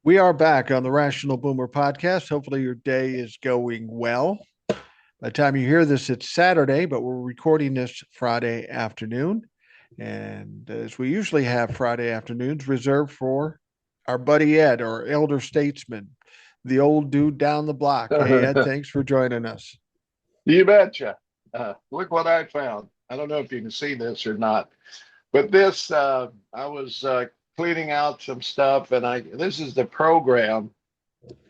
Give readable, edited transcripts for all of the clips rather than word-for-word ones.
We are back on the Rational Boomer podcast. Hopefully, your day is going well. By the time you hear this, it's Saturday, but we're recording this Friday afternoon. And as we usually have Friday afternoons reserved for our buddy Ed, our elder statesman, the old dude down the block. Hey, Ed, thanks for joining us. You betcha. Look what I found. I don't know if you can see this or not, but I was cleaning out some stuff, and this is the program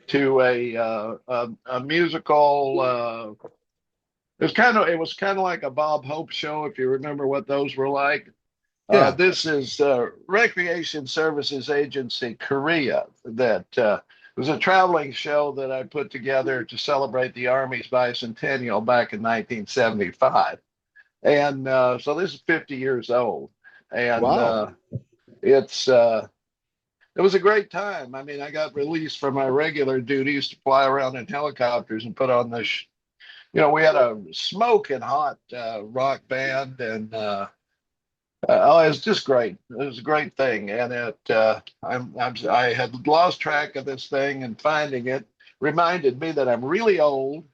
to a musical. It was kind of like a Bob Hope show, if you remember what those were like. Yeah. This is Recreation Services Agency Korea that was a traveling show that I put together to celebrate the Army's bicentennial back in 1975. And so this is 50 years old. And Wow. it's it was a great time. I mean, I got released from my regular duties to fly around in helicopters and put on we had a smoking hot rock band and it was just great. It was a great thing, and I had lost track of this thing, and finding it reminded me that I'm really old.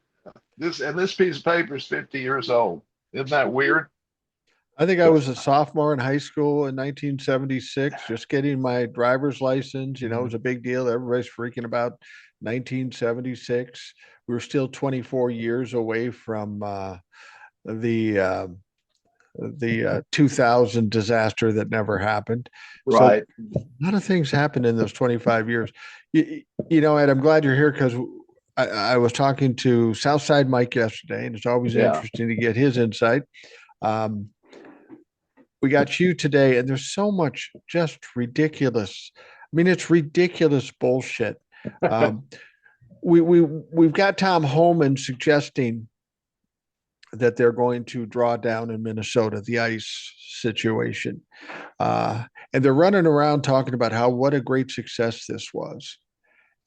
This piece of paper is 50 years old. Isn't that weird? I think I was a sophomore in high school in 1976, just getting my driver's license. It was a big deal. Everybody's freaking about 1976. We were still 24 years away from the uh, the 2000 disaster that never happened. So Right. a lot of things happened in those 25 years. Ed, I'm glad you're here because I was talking to Southside Mike yesterday, and it's always Yeah. interesting to get his insight. Um, we got you today, and there's so much just ridiculous. I mean, it's ridiculous bullshit. Um, we've got Tom Homan suggesting that they're going to draw down in Minnesota the ice situation, and they're running around talking about how what a great success this was.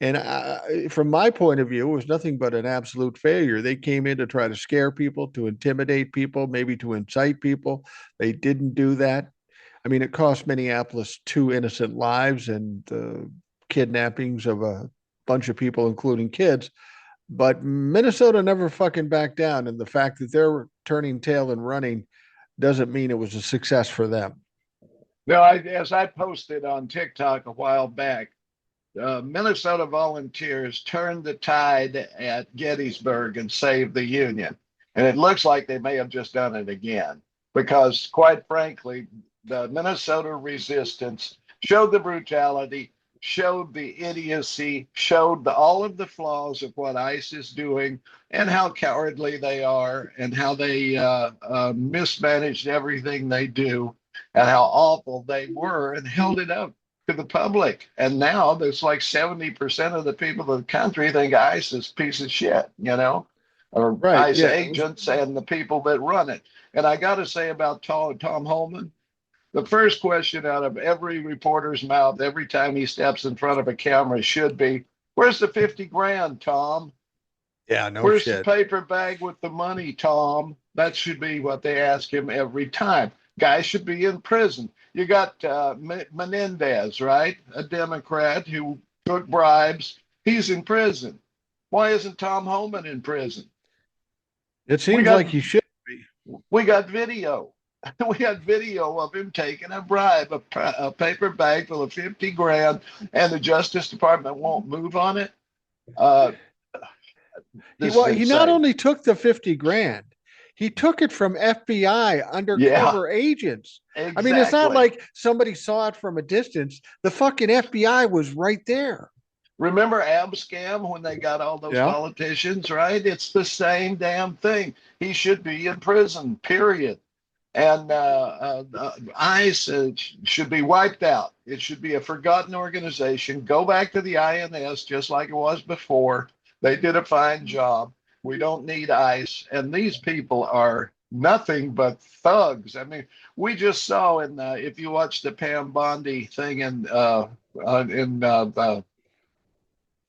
And from my point of view, it was nothing but an absolute failure. They came in to try to scare people, to intimidate people, maybe to incite people. They didn't do that. I mean, it cost Minneapolis two innocent lives and kidnappings of a bunch of people, including kids. But Minnesota never fucking backed down. And the fact that they're turning tail and running doesn't mean it was a success for them. No, as I posted on TikTok a while back, Minnesota volunteers turned the tide at Gettysburg and saved the Union. And it looks like they may have just done it again because, quite frankly, the Minnesota resistance showed the brutality, showed the idiocy, showed all of the flaws of what ICE is doing and how cowardly they are and how they mismanaged everything they do and how awful they were and held it up to the public. And now there's like 70% of the people of the country think ICE is a piece of shit, or Right. ICE Yeah. agents and the people that run it. And I got to say about Tom Holman, the first question out of every reporter's mouth every time he steps in front of a camera should be, where's the 50 grand, Tom? Yeah. No Where's the shit. paper bag with the money, Tom? That should be what they ask him every time. Guy should be in prison. You got Menendez, right? A Democrat who took bribes. He's in prison. Why isn't Tom Homan in prison? It We seems got like he should be. we got video. We got video of him taking a bribe, a paper bag full of 50 grand, and the Justice Department won't move on it. Uh, He this is well, he not insane. only took the 50 grand, he took it from FBI Yeah, undercover agents. I mean, it's not exactly. like somebody saw it from a distance. The fucking FBI was right there. Remember Abscam when they got all those Yeah. politicians, right? It's the same damn thing. He should be in prison, period. And ICE should be wiped out. It should be a forgotten organization. Go back to the INS just like it was before. They did a fine job. We don't need ICE. And these people are nothing but thugs. I mean, we just saw if you watch the Pam Bondi thing in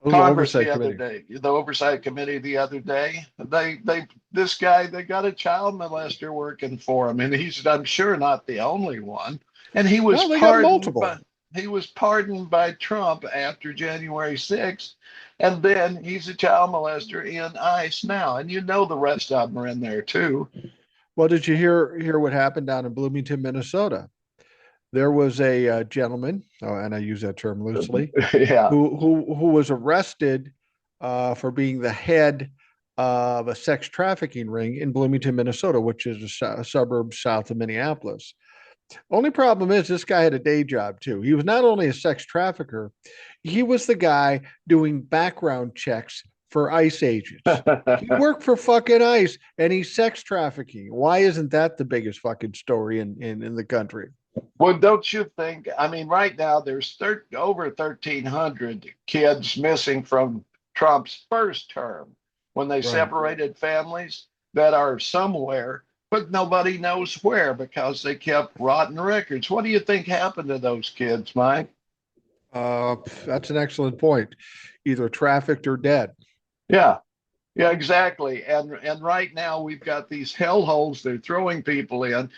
Oh, the Congress oversight the other committee. day, the Oversight Committee the other day. This guy, they got a child molester working for him, and he's, I'm sure, not the only one. And he was Well, they got pardoned by, multiple. he was pardoned by Trump after January 6th. And then he's a child molester in ICE now. And you know the rest of them are in there too. Well, did you hear what happened down in Bloomington, Minnesota? There was a gentleman, oh, and I use that term loosely, Yeah. who was arrested for being the head of a sex trafficking ring in Bloomington, Minnesota, which is a suburb south of Minneapolis. Only problem is this guy had a day job too. He was not only a sex trafficker, he was the guy doing background checks for ICE agents. He worked for fucking ICE and he's sex trafficking. Why isn't that the biggest fucking story in the country? Well, don't you think? I mean, right now there's over 1,300 kids missing from Trump's first term when they Right. separated families that are somewhere, but nobody knows where because they kept rotten records. What do you think happened to those kids, Mike? That's an excellent point. Either trafficked or dead. Yeah. Yeah, exactly. And right now we've got these hellholes they're throwing people in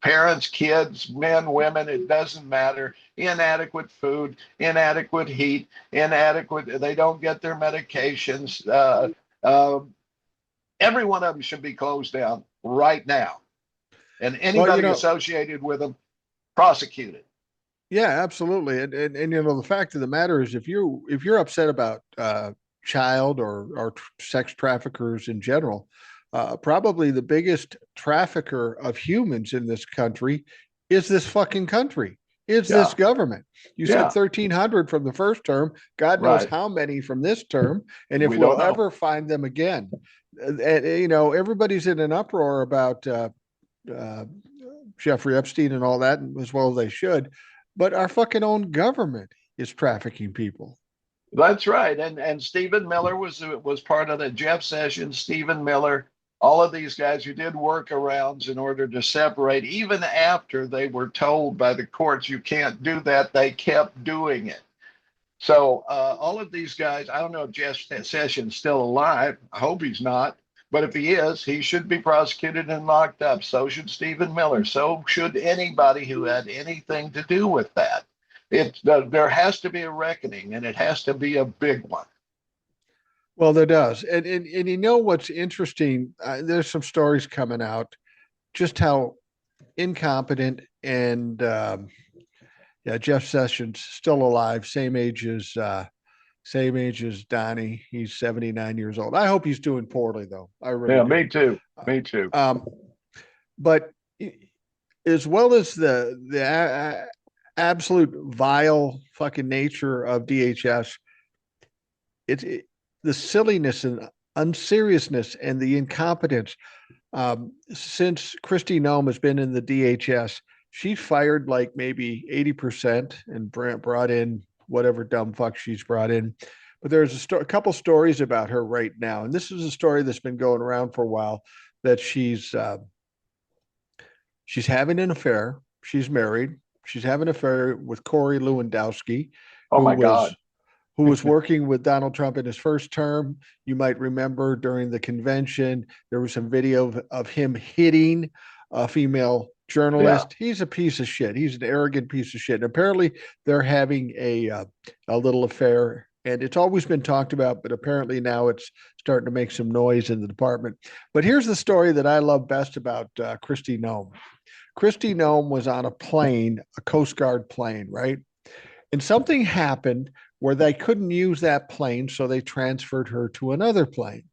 parents, kids, men, women, it doesn't matter. Inadequate food, inadequate heat, inadequate, they don't get their medications. Uh, every one of them should be closed down right now. And Well, anybody associated with them prosecuted. yeah, absolutely. And the fact of the matter is if you're upset about child or sex traffickers in general, probably the biggest trafficker of humans in this country is this fucking country, is this Yeah. government. You said Yeah. 1,300 from the first term. God knows Right. how many from this term, and if We don't we'll know. ever find them again. And, everybody's in an uproar about uh, Jeffrey Epstein and all that, as well as they should. But our fucking own government is trafficking people. That's right. And Stephen Miller was part of the Jeff Sessions, Stephen Miller, all of these guys who did workarounds in order to separate, even after they were told by the courts you can't do that, they kept doing it. So all of these guys, I don't know if Jeff Sessions is still alive. I hope he's not. But if he is, he should be prosecuted and locked up. So should Stephen Miller. So should anybody who had anything to do with that. There has to be a reckoning, and it has to be a big one. Well, there does. And what's interesting? There's some stories coming out just how incompetent and yeah, Jeff Sessions still alive, same age as Donnie. He's 79 years old. I hope he's doing poorly though. I really Yeah, do. me too. Me too. But as well as the absolute vile fucking nature of DHS, the silliness and unseriousness and the incompetence. Since Kristi Noem has been in the DHS, she's fired like maybe 80% and brought in whatever dumb fuck she's brought in. But there's a couple stories about her right now, and this is a story that's been going around for a while that she's having an affair. She's married. She's having an affair with Corey Lewandowski, Oh who my was God. who was working with Donald Trump in his first term. You might remember during the convention, there was some video of him hitting a female Yeah. journalist. He's a piece of shit. He's an arrogant piece of shit. And apparently, they're having a little affair, and it's always been talked about, but apparently now it's starting to make some noise in the department. But here's the story that I love best about Kristi Noem. Kristi Noem was on a plane, a Coast Guard plane, right? And something happened where they couldn't use that plane, so they transferred her to another plane.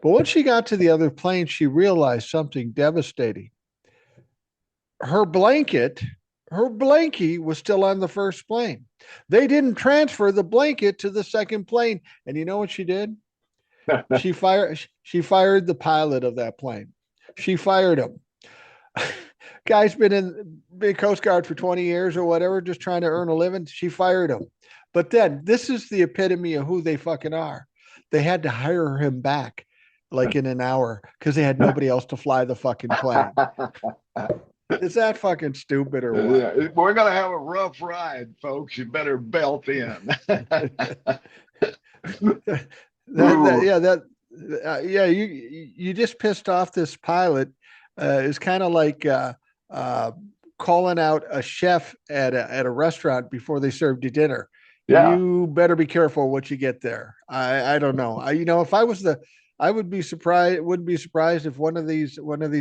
But once she got to the other plane, she realized something devastating. Her blanket, her blankie was still on the first plane. They didn't transfer the blanket to the second plane. And you know what she did? She fired the pilot of that plane. She fired him. Guy's been Coast Guard for 20 years or whatever, just trying to earn a living. She fired him. But then this is the epitome of who they fucking are. They had to hire him back like in an hour because they had nobody else to fly the fucking plane. Is that fucking stupid or what? Yeah, we're gonna have a rough ride, folks. You better belt in. You just pissed off this pilot. It's kind of like calling out a chef at a restaurant before they served you dinner. Yeah. You better be careful what you get there. I don't know. If I was I would be surprised. Wouldn't be surprised if one of these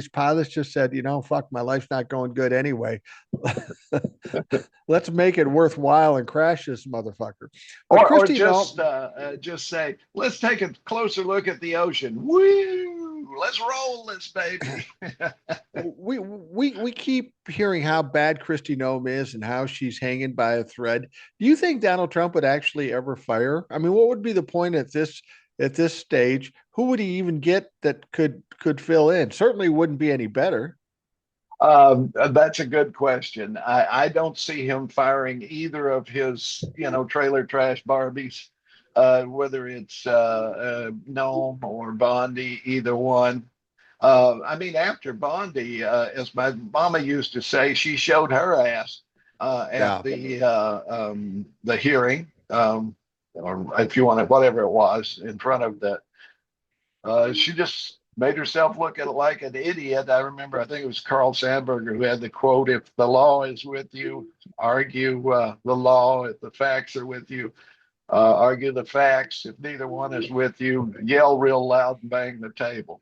pilots just said, fuck, my life's not going good anyway. Let's make it worthwhile and crash this motherfucker. But Or Christy, no, just say, let's take a closer look at the ocean. Woo! Let's roll this baby. we keep hearing how bad Christy Nome is and how she's hanging by a thread. Do you think Donald Trump would actually ever fire? I mean, what would be the point at this stage? Who would he even get that could fill in? Certainly wouldn't be any better. That's a good question. I don't see him firing either of his, trailer trash Barbies, whether it's Nome or Bondi, either one. I mean, after Bondi, as my mama used to say, she showed her ass at Yeah. the hearing, or if you want it, whatever it was, in front of the. She just made herself look at it like an idiot. I remember, I think it was Carl Sandburger who had the quote: "If the law is with you, argue the law. If the facts are with you, argue the facts. If neither one is with you, yell real loud and bang the table."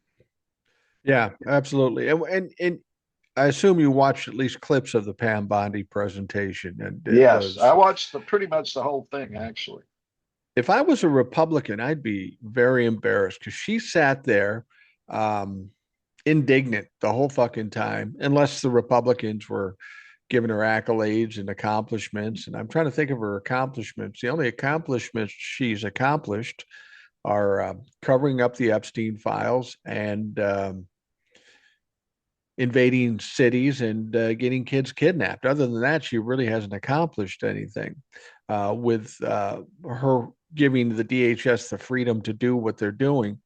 Yeah, absolutely. And I assume you watched at least clips of the Pam Bondi presentation, and it Yes, was. I watched pretty much the whole thing actually. If I was a Republican, I'd be very embarrassed because she sat there, um, indignant the whole fucking time, unless the Republicans were giving her accolades and accomplishments. And I'm trying to think of her accomplishments. The only accomplishments she's accomplished are covering up the Epstein files and invading cities and getting kids kidnapped. Other than that, she really hasn't accomplished anything with her giving the DHS the freedom to do what they're doing,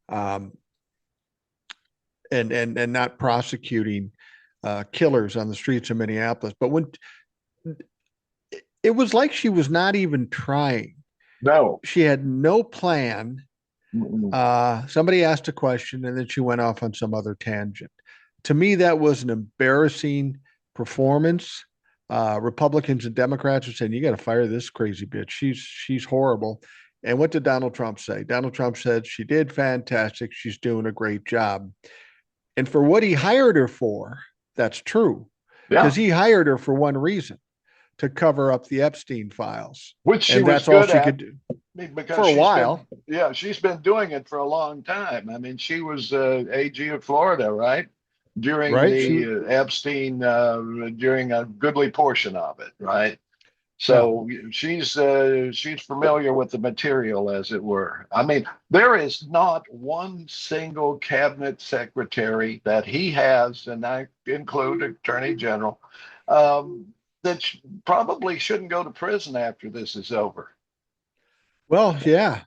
um, and not prosecuting killers on the streets of Minneapolis. But when it was like she was not even trying, No. she had no plan. Mm-mm. Somebody asked a question and then she went off on some other tangent. To me, that was an embarrassing performance. Republicans and Democrats are saying, "You got to fire this crazy bitch. She's horrible." And what did Donald Trump say? Donald Trump said she did fantastic. She's doing a great job. And for what he hired her for, that's true, Yeah, because he hired her for one reason: to cover up the Epstein files, which she and was that's all good she at could do because for a while, she's been doing it for a long time. I mean, she was AG of Florida, right? During right? She, the Epstein, during a goodly portion of it, right? yeah, So she's familiar with the material, as it were. I mean, there is not one single cabinet secretary that he has, and I include Attorney General, um, that probably shouldn't go to prison after this is over. well, yeah,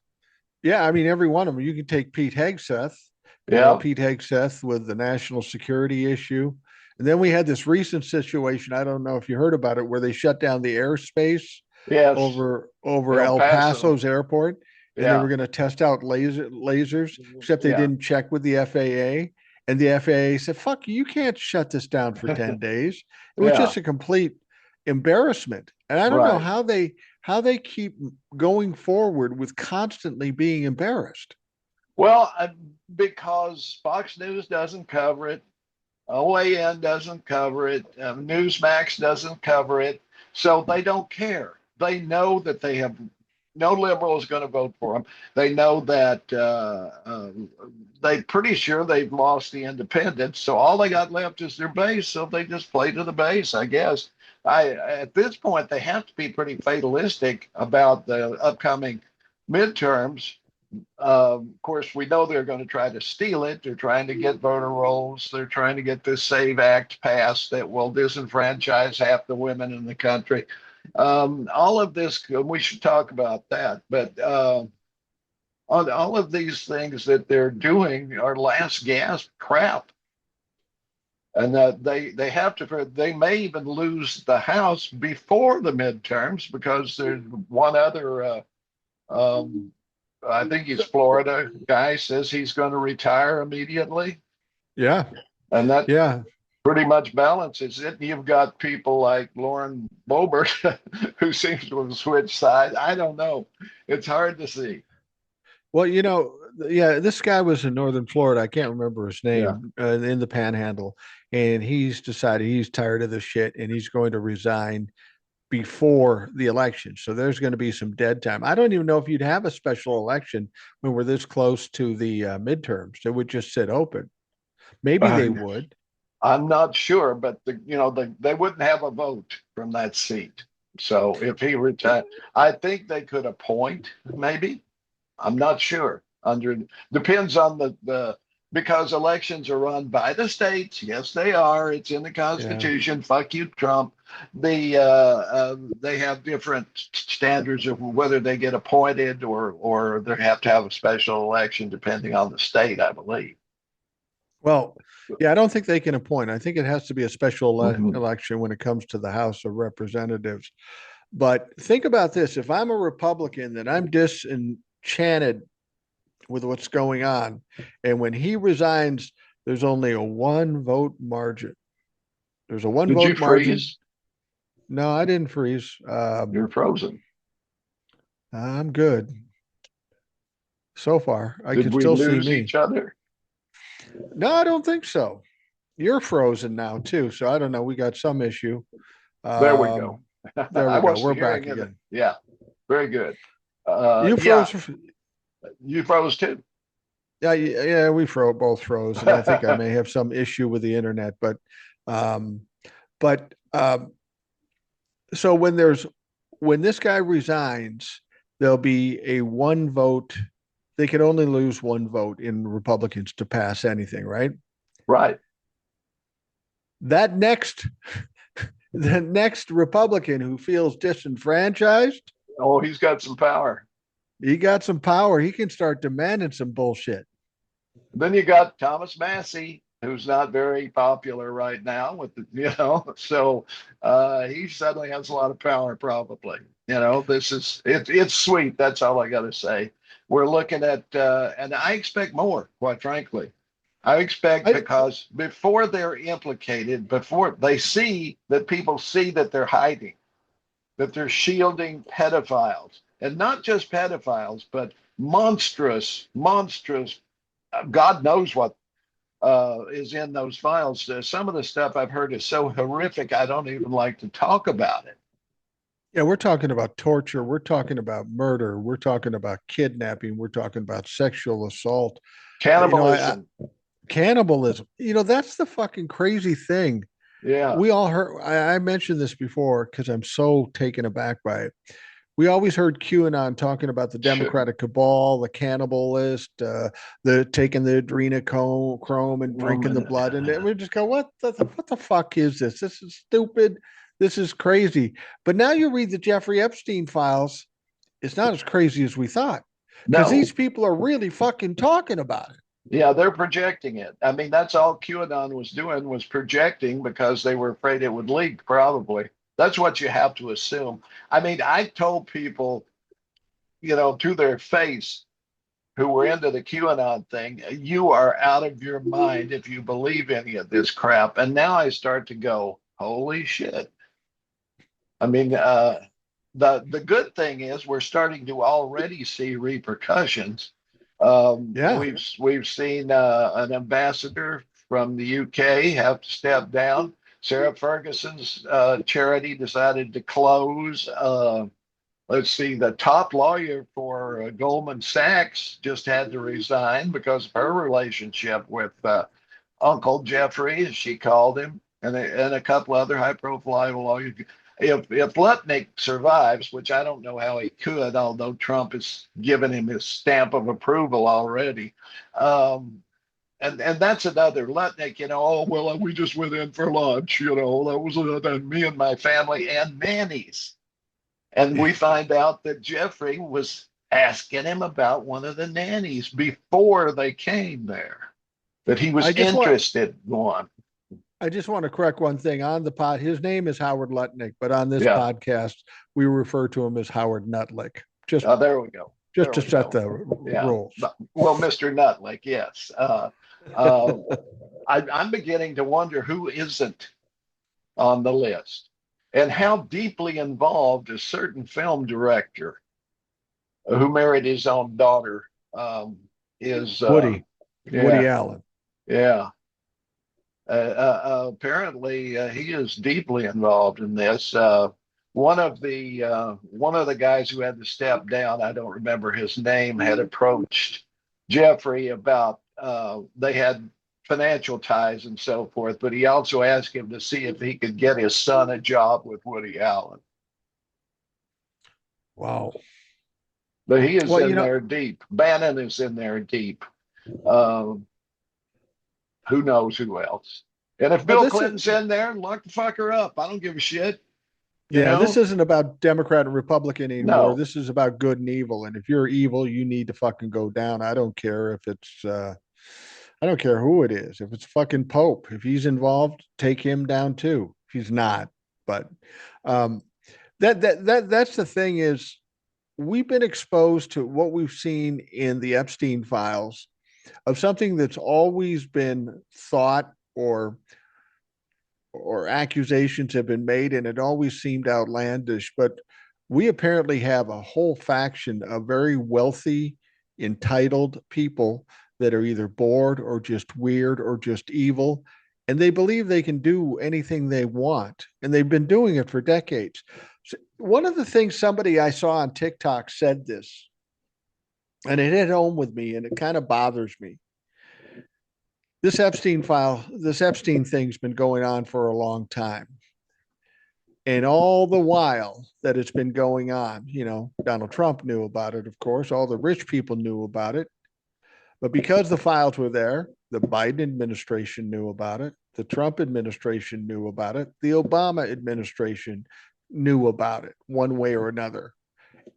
yeah. I mean, every one of them. You can take Pete Hegseth. Yeah. Pete Hegseth with the national security issue, and then we had this recent situation. I don't know if you heard about it, where they shut down the airspace Yes. over El El Paso. Paso's airport, and they Yeah. were going to test out lasers, except they Yeah. didn't check with the FAA. And the FAA said, "Fuck you! You can't shut this down for 10 days." It was Yeah. just a complete embarrassment, and I don't know Right. how they keep going forward with constantly being embarrassed. Well, because Fox News doesn't cover it, OAN doesn't cover it, Newsmax doesn't cover it, so they don't care. They know that they have no liberal is going to vote for them. They know that they pretty sure they've lost the independents, so all they got left is their base. So they just play to the base, I guess. At this point they have to be pretty fatalistic about the upcoming midterms. Of course, we know they're going to try to steal it. They're trying to get voter rolls. They're trying to get this SAVE Act passed that will disenfranchise half the women in the country. All of this, we should talk about that. But on all of these things that they're doing are last gasp crap. And they have to, they may even lose the House before the midterms because there's one other um, I think he's Florida guy says he's going to retire immediately, Yeah, and that yeah. pretty much balances it. You've got people like Lauren Boebert who seems to have switched sides. I don't know. It's hard to see. Well, yeah, this guy was in Northern Florida. I can't remember his Yeah. name, in the Panhandle, and he's decided he's tired of the shit and he's going to resign before the election. So there's going to be some dead time. I don't even know if you'd have a special election when we're this close to the midterms. It would just sit open. Maybe they would. I'm not sure, but they wouldn't have a vote from that seat. So if he retired, I think they could appoint maybe. I'm not sure. Depends on the because elections are run by the states. Yes, they are. It's in the Constitution. Yeah. Fuck you, Trump. They have different standards of whether they get appointed or they have to have a special election depending on the state, I believe. Well, yeah, I don't think they can appoint. I think it has to be a special election when it comes to the House of Representatives. But think about this. If I'm a Republican, then I'm disenchanted with what's going on. And when he resigns, there's only a 1-vote margin. There's a 1-vote margin. Did you freeze? No, I didn't freeze. You're frozen. I'm good. So far, I can still see me. Each other? No, I don't think so. You're frozen now too, so I don't know. We got some issue. There we go. There we go. We're back again. Yeah, very good. You froze. Yeah. You froze too. Yeah, we both froze, and I think I may have some issue with the internet. But so when this guy resigns, there'll be a 1-vote. They can only lose 1 vote in Republicans to pass anything, right? Right. The next Republican who feels disenfranchised. Oh, he's got some power. He got some power. He can start demanding some bullshit. Then you got Thomas Massie, who's not very popular right now with so he suddenly has a lot of power probably. It's sweet. That's all I got to say. We're looking at, and I expect more, quite frankly. Because before they're implicated, before they see that people see that they're hiding, that they're shielding pedophiles, and not just pedophiles, but monstrous, God knows what is in those files. Some of the stuff I've heard is so horrific, I don't even like to talk about it. Yeah, we're talking about torture. We're talking about murder. We're talking about kidnapping. We're talking about sexual assault. Cannibalism. Cannibalism. That's the fucking crazy thing. Yeah. We all heard, I mentioned this before because I'm so taken aback by it. We always heard QAnon talking about the Democratic cabal, the cannibalist, the taking the adrenochrome and drinking the blood. And we just go, what the fuck is this? This is stupid. This is crazy. But now you read the Jeffrey Epstein files, it's not as crazy as we thought. Because these people are really fucking talking about it. Yeah, they're projecting it. I mean, that's all QAnon was doing, was projecting because they were afraid it would leak, probably. That's what you have to assume. I mean, I told people, to their face who were into the QAnon thing, you are out of your mind if you believe any of this crap. And now I start to go, holy shit. I mean, the good thing is we're starting to already see repercussions. We've seen an ambassador from the UK have to step down. Sarah Ferguson's charity decided to close. Let's see, the top lawyer for Goldman Sachs just had to resign because of her relationship with Uncle Jeffrey, as she called him, and a couple other high-profile lawyers. If Lutnick survives, which I don't know how he could, although Trump has given him his stamp of approval already, and that's another Lutnick, we just went in for lunch, that was me and my family and nannies. And we find out that Jeffrey was asking him about one of the nannies before they came there, that he was interested in one. I just want to correct one thing on the pod. His name is Howard Lutnick, but on this podcast, we refer to him as Howard Nutlick. There we go. just There to we set go. the Yeah. rules. Well, Mr. Nutlick, yes. Uh, I'm beginning to wonder who isn't on the list and how deeply involved a certain film director who married his own daughter is. Woody Yeah, Allen. yeah. Apparently, he is deeply involved in this. One of the guys who had to step down, I don't remember his name, had approached Jeffrey about they had financial ties and so forth, but he also asked him to see if he could get his son a job with Woody Allen. Wow. But he is Well, in there deep. Bannon is in there deep. Um, who knows who else? And if well, Bill this is Clinton's in there, lock the fucker up. I don't give a shit. You yeah, this know? isn't about Democrat and Republican anymore. No. This is about good and evil. And if you're evil, you need to fucking go down. I don't care if it's I don't care who it is. If it's fucking Pope, if he's involved, take him down too. If he's not. But um that's the thing is we've been exposed to what we've seen in the Epstein files of something that's always been thought or accusations have been made, and it always seemed outlandish. But we apparently have a whole faction of very wealthy, entitled people that are either bored or just weird or just evil. And they believe they can do anything they want. And they've been doing it for decades. So one of the things somebody I saw on TikTok said this, and it hit home with me, and it kind of bothers me. This Epstein thing's been going on for a long time. And all the while that it's been going on, Donald Trump knew about it, of course, all the rich people knew about it. But because the files were there, the Biden administration knew about it, the Trump administration knew about it, the Obama administration knew about it one way or another.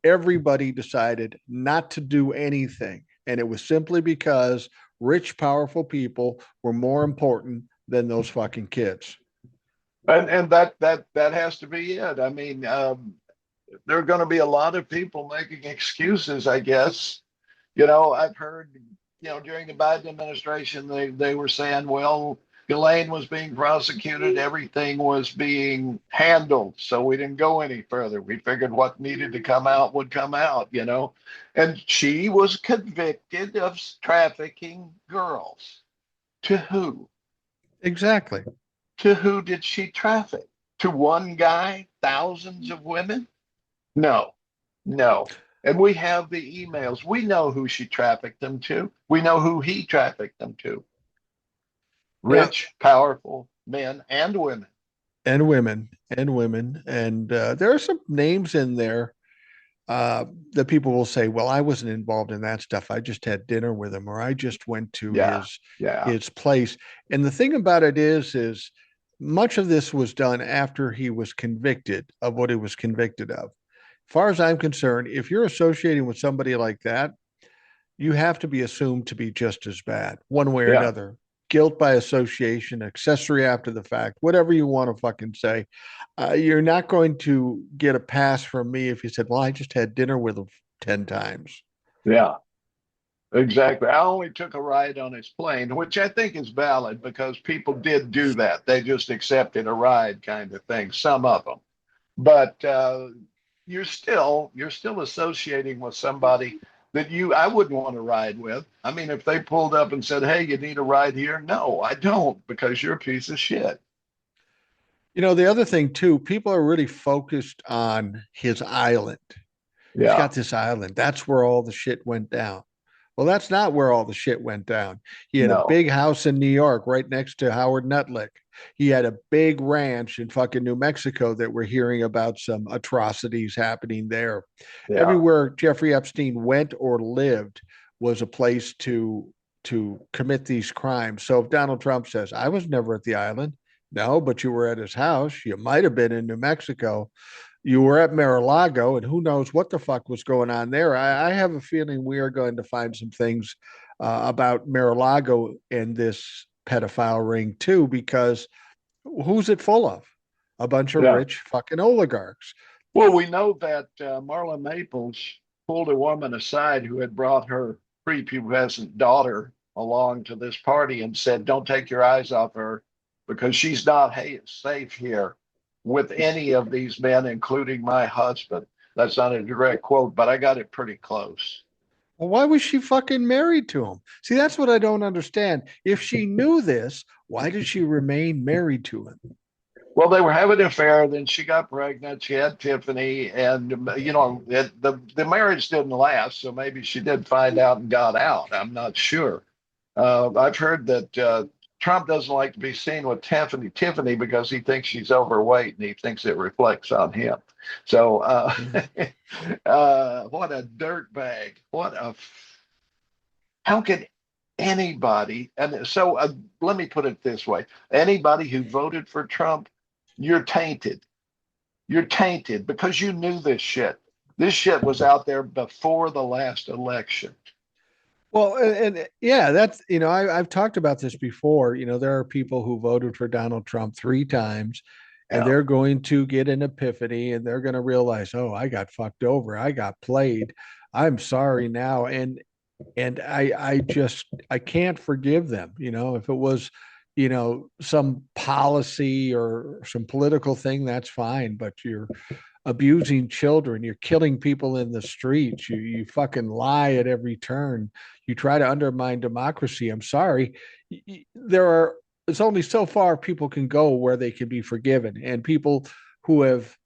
Everybody decided not to do anything. And it was simply because rich, powerful people were more important than those fucking kids. And that has to be it. I mean, there are going to be a lot of people making excuses, I guess. I've heard, during the Biden administration, they were saying, well, Ghislaine was being prosecuted, everything was being handled, so we didn't go any further. We figured what needed to come out would come out. And she was convicted of trafficking girls. To who? Exactly. To who did she traffic? To one guy? Thousands of women? No, no. And we have the emails. We know who she trafficked them to. We know who he trafficked them to. Yeah. Rich, powerful men and women. And women and women. And there are some names in there that people will say, well, I wasn't involved in that stuff. I just had dinner with him, or I just went to Yeah, yeah, his place. And the thing about it is much of this was done after he was convicted of what he was convicted of. As far as I'm concerned, if you're associating with somebody like that, you have to be assumed to be just as bad, one way or yeah. another. Guilt by association, accessory after the fact, whatever you want to fucking say. You're not going to get a pass from me if you said, well, I just had dinner with him 10 times. Yeah, exactly. I only took a ride on his plane, which I think is valid because people did do that. They just accepted a ride kind of thing, some of them. But you're still associating with somebody that I wouldn't want to ride with. I mean, if they pulled up and said, "Hey, you need a ride here?" No, I don't, because you're a piece of shit. The other thing too, people are really focused on his island. He's Yeah, got this island. That's where all the shit went down. Well, that's not where all the shit went down. He had a no, big house in New York right next to Howard Nutlick. He had a big ranch in fucking New Mexico that we're hearing about some atrocities happening there. yeah, Everywhere Jeffrey Epstein went or lived was a place to commit these crimes. So if Donald Trump says, I was never at the island, no, but you were at his house, you might have been in New Mexico, you were at Mar-a-Lago, and who knows what the fuck was going on there. I have a feeling we are going to find some things about Mar-a-Lago and this pedophile ring too, because who's it full of? A bunch of yeah. rich fucking oligarchs. Well, we know that Marla Maples pulled a woman aside who had brought her prepubescent daughter along to this party and said, "Don't take your eyes off her because she's not safe here with any of these men, including my husband." That's not a direct quote, but I got it pretty close. Well, why was she fucking married to him? See, that's what I don't understand. If she knew this, why did she remain married to him? Well, they were having an affair. Then she got pregnant. She had Tiffany, and the marriage didn't last. So maybe she did find out and got out. I'm not sure. I've heard that Trump doesn't like to be seen with Tiffany because he thinks she's overweight and he thinks it reflects on him. So, what a dirtbag! How could anybody? And so, let me put it this way: anybody who voted for Trump, you're tainted. You're tainted because you knew this shit. This shit was out there before the last election. Well, and yeah, that's, I've talked about this before. There are people who voted for Donald Trump 3 times, and Yeah. they're going to get an epiphany and they're going to realize, oh, I got fucked over. I got played. I'm sorry now. And I can't forgive them. If it was, some policy or some political thing, that's fine. But you're abusing children, you're killing people in the streets, you fucking lie at every turn, you try to undermine democracy. I'm sorry. There are It's only so far people can go where they can be forgiven. And people who have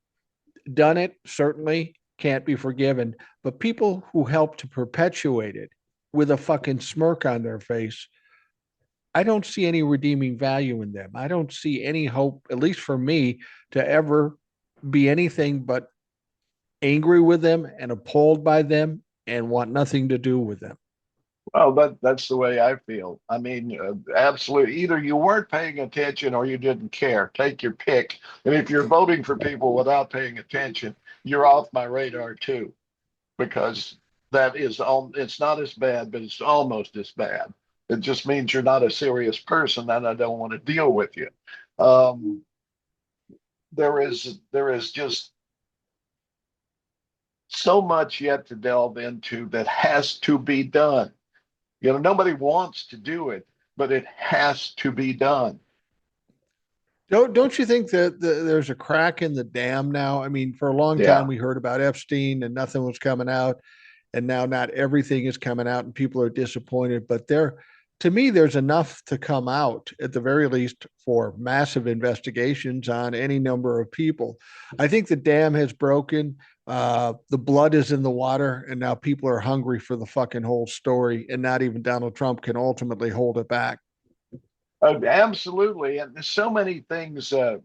done it certainly can't be forgiven. But people who help to perpetuate it with a fucking smirk on their face, I don't see any redeeming value in them. I don't see any hope, at least for me, to ever be anything but angry with them and appalled by them and want nothing to do with them. Well, that's the way I feel. I mean, absolutely. Either you weren't paying attention or you didn't care. Take your pick. And if you're voting for people without paying attention, you're off my radar too, because that is all. It's not as bad, but it's almost as bad. It just means you're not a serious person, and I don't want to deal with you. Um, there is just so much yet to delve into that has to be done. Nobody wants to do it, but it has to be done. Don't you think that there's a crack in the dam now? I mean, for a long time Yeah. we heard about Epstein and nothing was coming out, and now not everything is coming out, and people are disappointed. But to me, there's enough to come out at the very least for massive investigations on any number of people. I think the dam has broken. The blood is in the water, and now people are hungry for the fucking whole story, and not even Donald Trump can ultimately hold it back. Absolutely. And there's so many things. I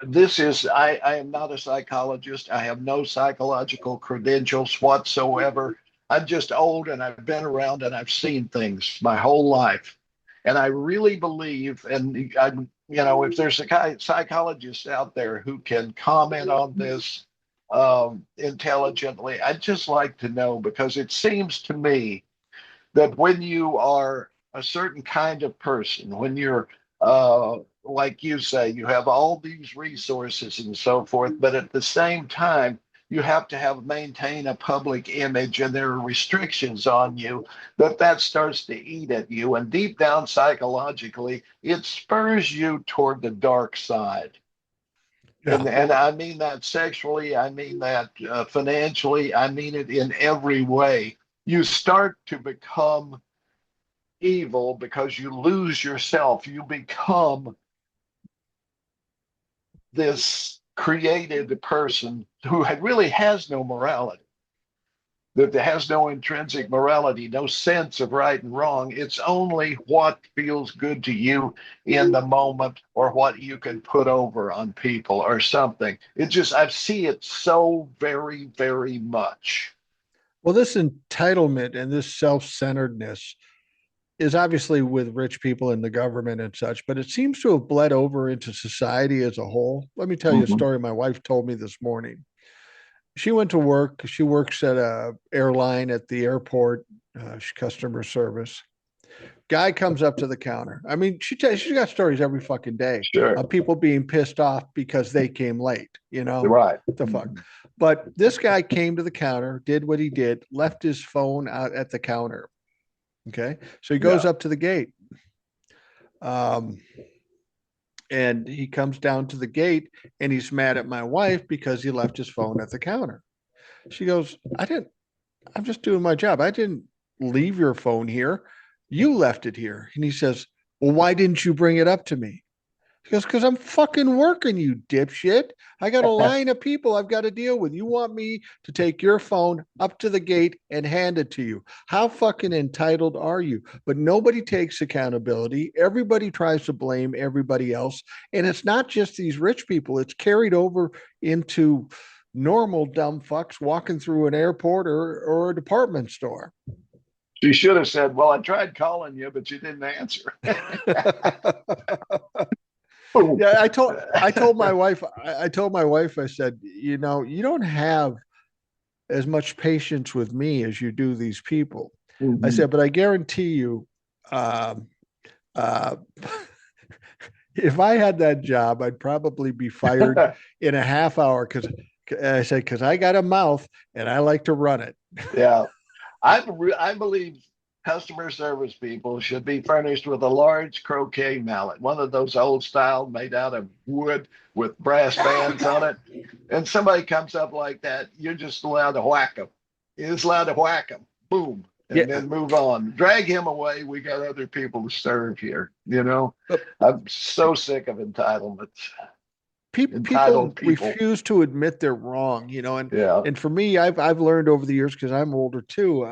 am not a psychologist. I have no psychological credentials whatsoever. I'm just old and I've been around and I've seen things my whole life. And I really believe, and if there's a psychologist out there who can comment on this intelligently, I'd just like to know, because it seems to me that when you are a certain kind of person, when you're like you say, you have all these resources and so forth, but at the same time, you have to maintain a public image, and there are restrictions on you that starts to eat at you, and deep down psychologically, it spurs you toward the dark side. Yeah. And I mean that sexually, I mean that financially, I mean it in every way. You start to become evil because you lose yourself. You become this created person who really has no morality, that has no intrinsic morality, no sense of right and wrong. It's only what feels good to you in the moment, or what you can put over on people or something. I see it so very, very much. Well, this entitlement and this self-centeredness is obviously with rich people in the government and such, but it seems to have bled over into society as a whole. Let me tell you a Mhm. story my wife told me this morning. She went to work. She works at a airline at the airport, customer service. Guy comes up to the counter. I mean, she's got stories every fucking day Sure. of people being pissed off because they came late. Right. What the fuck. But this guy came to the counter, did what he did, left his phone out at the counter. Okay, so he goes Yeah. up to the gate, um, and he comes down to the gate, and he's mad at my wife because he left his phone at the counter. She goes, "I didn't. I'm just doing my job. I didn't leave your phone here. You left it here." And he says, "Well, why didn't you bring it up to me?" He goes, "Because I'm fucking working, you dipshit. I got a line of people I've got to deal with. You want me to take your phone up to the gate and hand it to you? How fucking entitled are you?" But nobody takes accountability. Everybody tries to blame everybody else. And it's not just these rich people, it's carried over into normal dumb fucks walking through an airport or a department store. She should have said, "Well, I tried calling you, but you didn't answer." Yeah, I told my wife, I said, you don't have as much patience with me as you do these people. I Mhm. said, but I guarantee you, um, uh, if I had that job, I'd probably be fired in a half hour because I said, because I got a mouth and I like to run it. Yeah. I believe customer service people should be furnished with a large croquet mallet, one of those old style made out of wood with brass bands on it. And somebody comes up like that, you're just allowed to whack them. You're just allowed to whack them. Boom. And Yeah, then move on. Drag him away. We got other people to serve here. You know, I'm so sick of entitlements, people entitled people. refuse to admit they're wrong, Yeah. and for me, I've learned over the years because I'm older too.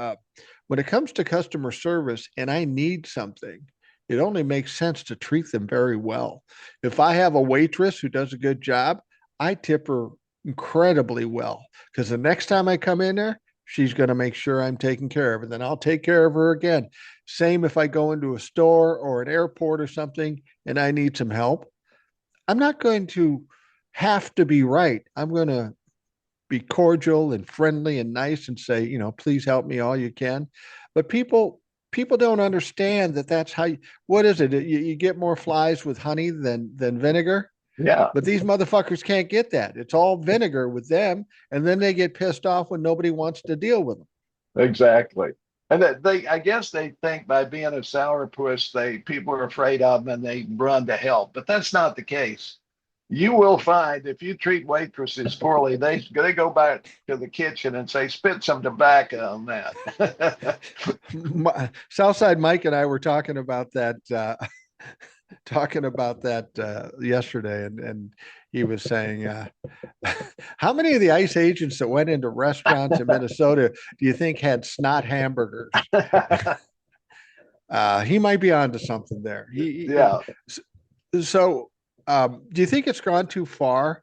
When it comes to customer service, and I need something, it only makes sense to treat them very well. If I have a waitress who does a good job, I tip her incredibly well because the next time I come in there, she's going to make sure I'm taking care of her. Then I'll take care of her again. Same if I go into a store or an airport or something and I need some help. I'm not going to have to be right. I'm going to be cordial and friendly and nice and say, please help me all you can. But people don't understand that that's how you, what is it? You get more flies with honey than vinegar. Yeah. But these motherfuckers can't get that. It's all vinegar with them, and then they get pissed off when nobody wants to deal with them. Exactly. And that I guess they think by being a sourpuss, people are afraid of them and they run to help. But that's not the case. You will find if you treat waitresses poorly, they go back to the kitchen and say, "Spit some tobacco on that." Southside Mike and I were talking about that yesterday, and he was saying, how many of the ICE agents that went into restaurants in Minnesota do you think had snot hamburgers? He might be onto something there. Yeah. So, do you think it's gone too far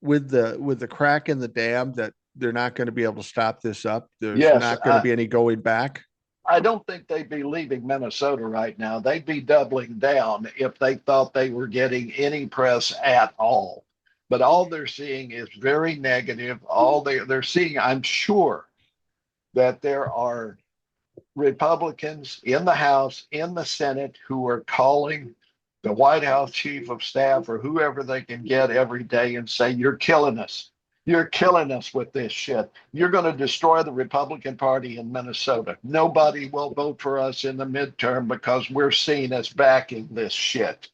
with the crack in the dam that they're not going to be able to stop this up? There's Yes. not going to be any going back. I don't think they'd be leaving Minnesota right now. They'd be doubling down if they thought they were getting any press at all. But all they're seeing is very negative. All they're seeing, I'm sure, that there are Republicans in the House, in the Senate, who are calling the White House chief of staff or whoever they can get every day and say, "You're killing us. You're killing us with this shit. You're going to destroy the Republican Party in Minnesota. Nobody will vote for us in the midterm because we're seen as backing this shit."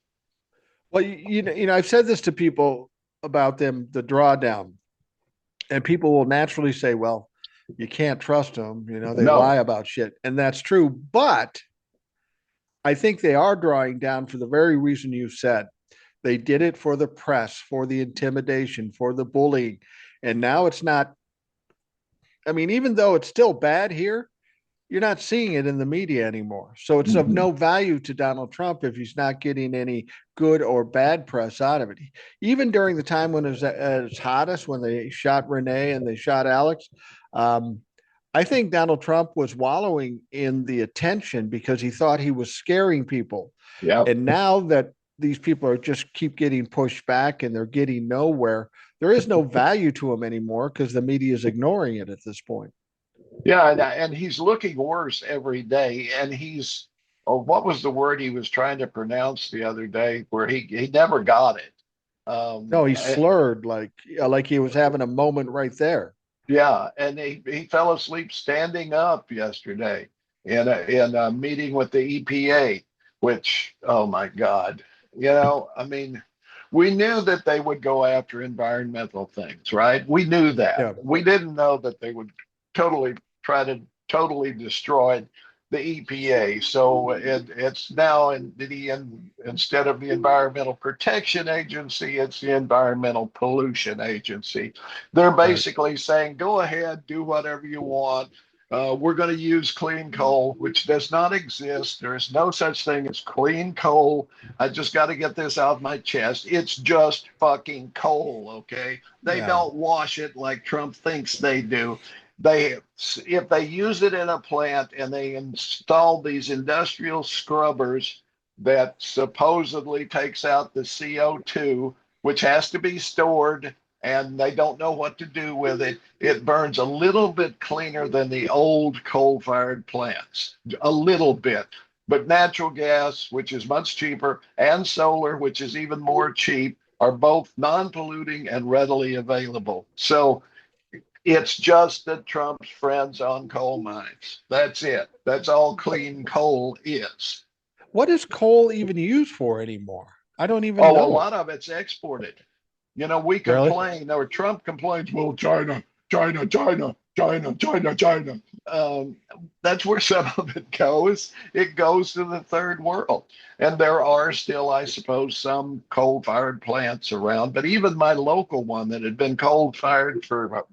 Well, I've said this to people about the drawdown, and people will naturally say, "Well, you can't trust them. They lie No, about shit," and that's true. But I think they are drawing down for the very reason you said. They did it for the press, for the intimidation, for the bullying, and now it's not. I mean, even though it's still bad here, you're not seeing it in the media anymore. So it's of no value to Donald Trump if he's not getting any good or bad press out of it. Even during the time when it was at its hottest, when they shot Renee and they shot Alex, um, I think Donald Trump was wallowing in the attention because he thought he was scaring people. yeah. And now that these people are just keep getting pushed back and they're getting nowhere, there is no value to them anymore because the media is ignoring it at this point. Yeah, and he's looking worse every day, and he's oh, what was the word he was trying to pronounce the other day where he never got it. No, he Eh, slurred like he was having a moment right there. yeah, and he fell asleep standing up yesterday in a meeting with the EPA, which, oh my God, I mean, we knew that they would go after environmental things, right? We knew that. Yeah, We didn't know that they would totally try to totally destroy the EPA. So it's now instead of the Environmental Protection Agency, it's the Environmental Pollution Agency. They're right. basically saying, go ahead, do whatever you want. We're going to use clean coal, which does not exist. There is no such thing as clean coal. I just got to get this out my chest. It's just fucking coal, okay? They Yeah. don't wash it like Trump thinks they do. They, if they use it in a plant and they install these industrial scrubbers that supposedly takes out the CO2, which has to be stored, and they don't know what to do with it. It burns a little bit cleaner than the old coal fired plants, a little bit. But natural gas, which is much cheaper, and solar, which is even more cheap, are both non polluting and readily available. So it's just that Trump's friends on coal mines. That's it. That's all clean coal is. What is coal even used for anymore? I don't even Oh, a know. lot of it's exported. We Really? complain, or Trump complains, well, China, China, China, China, China, China. That's where some of it goes. It goes to the third world. And there are still, I suppose, some coal fired plants around. But even my local one that had been coal fired for,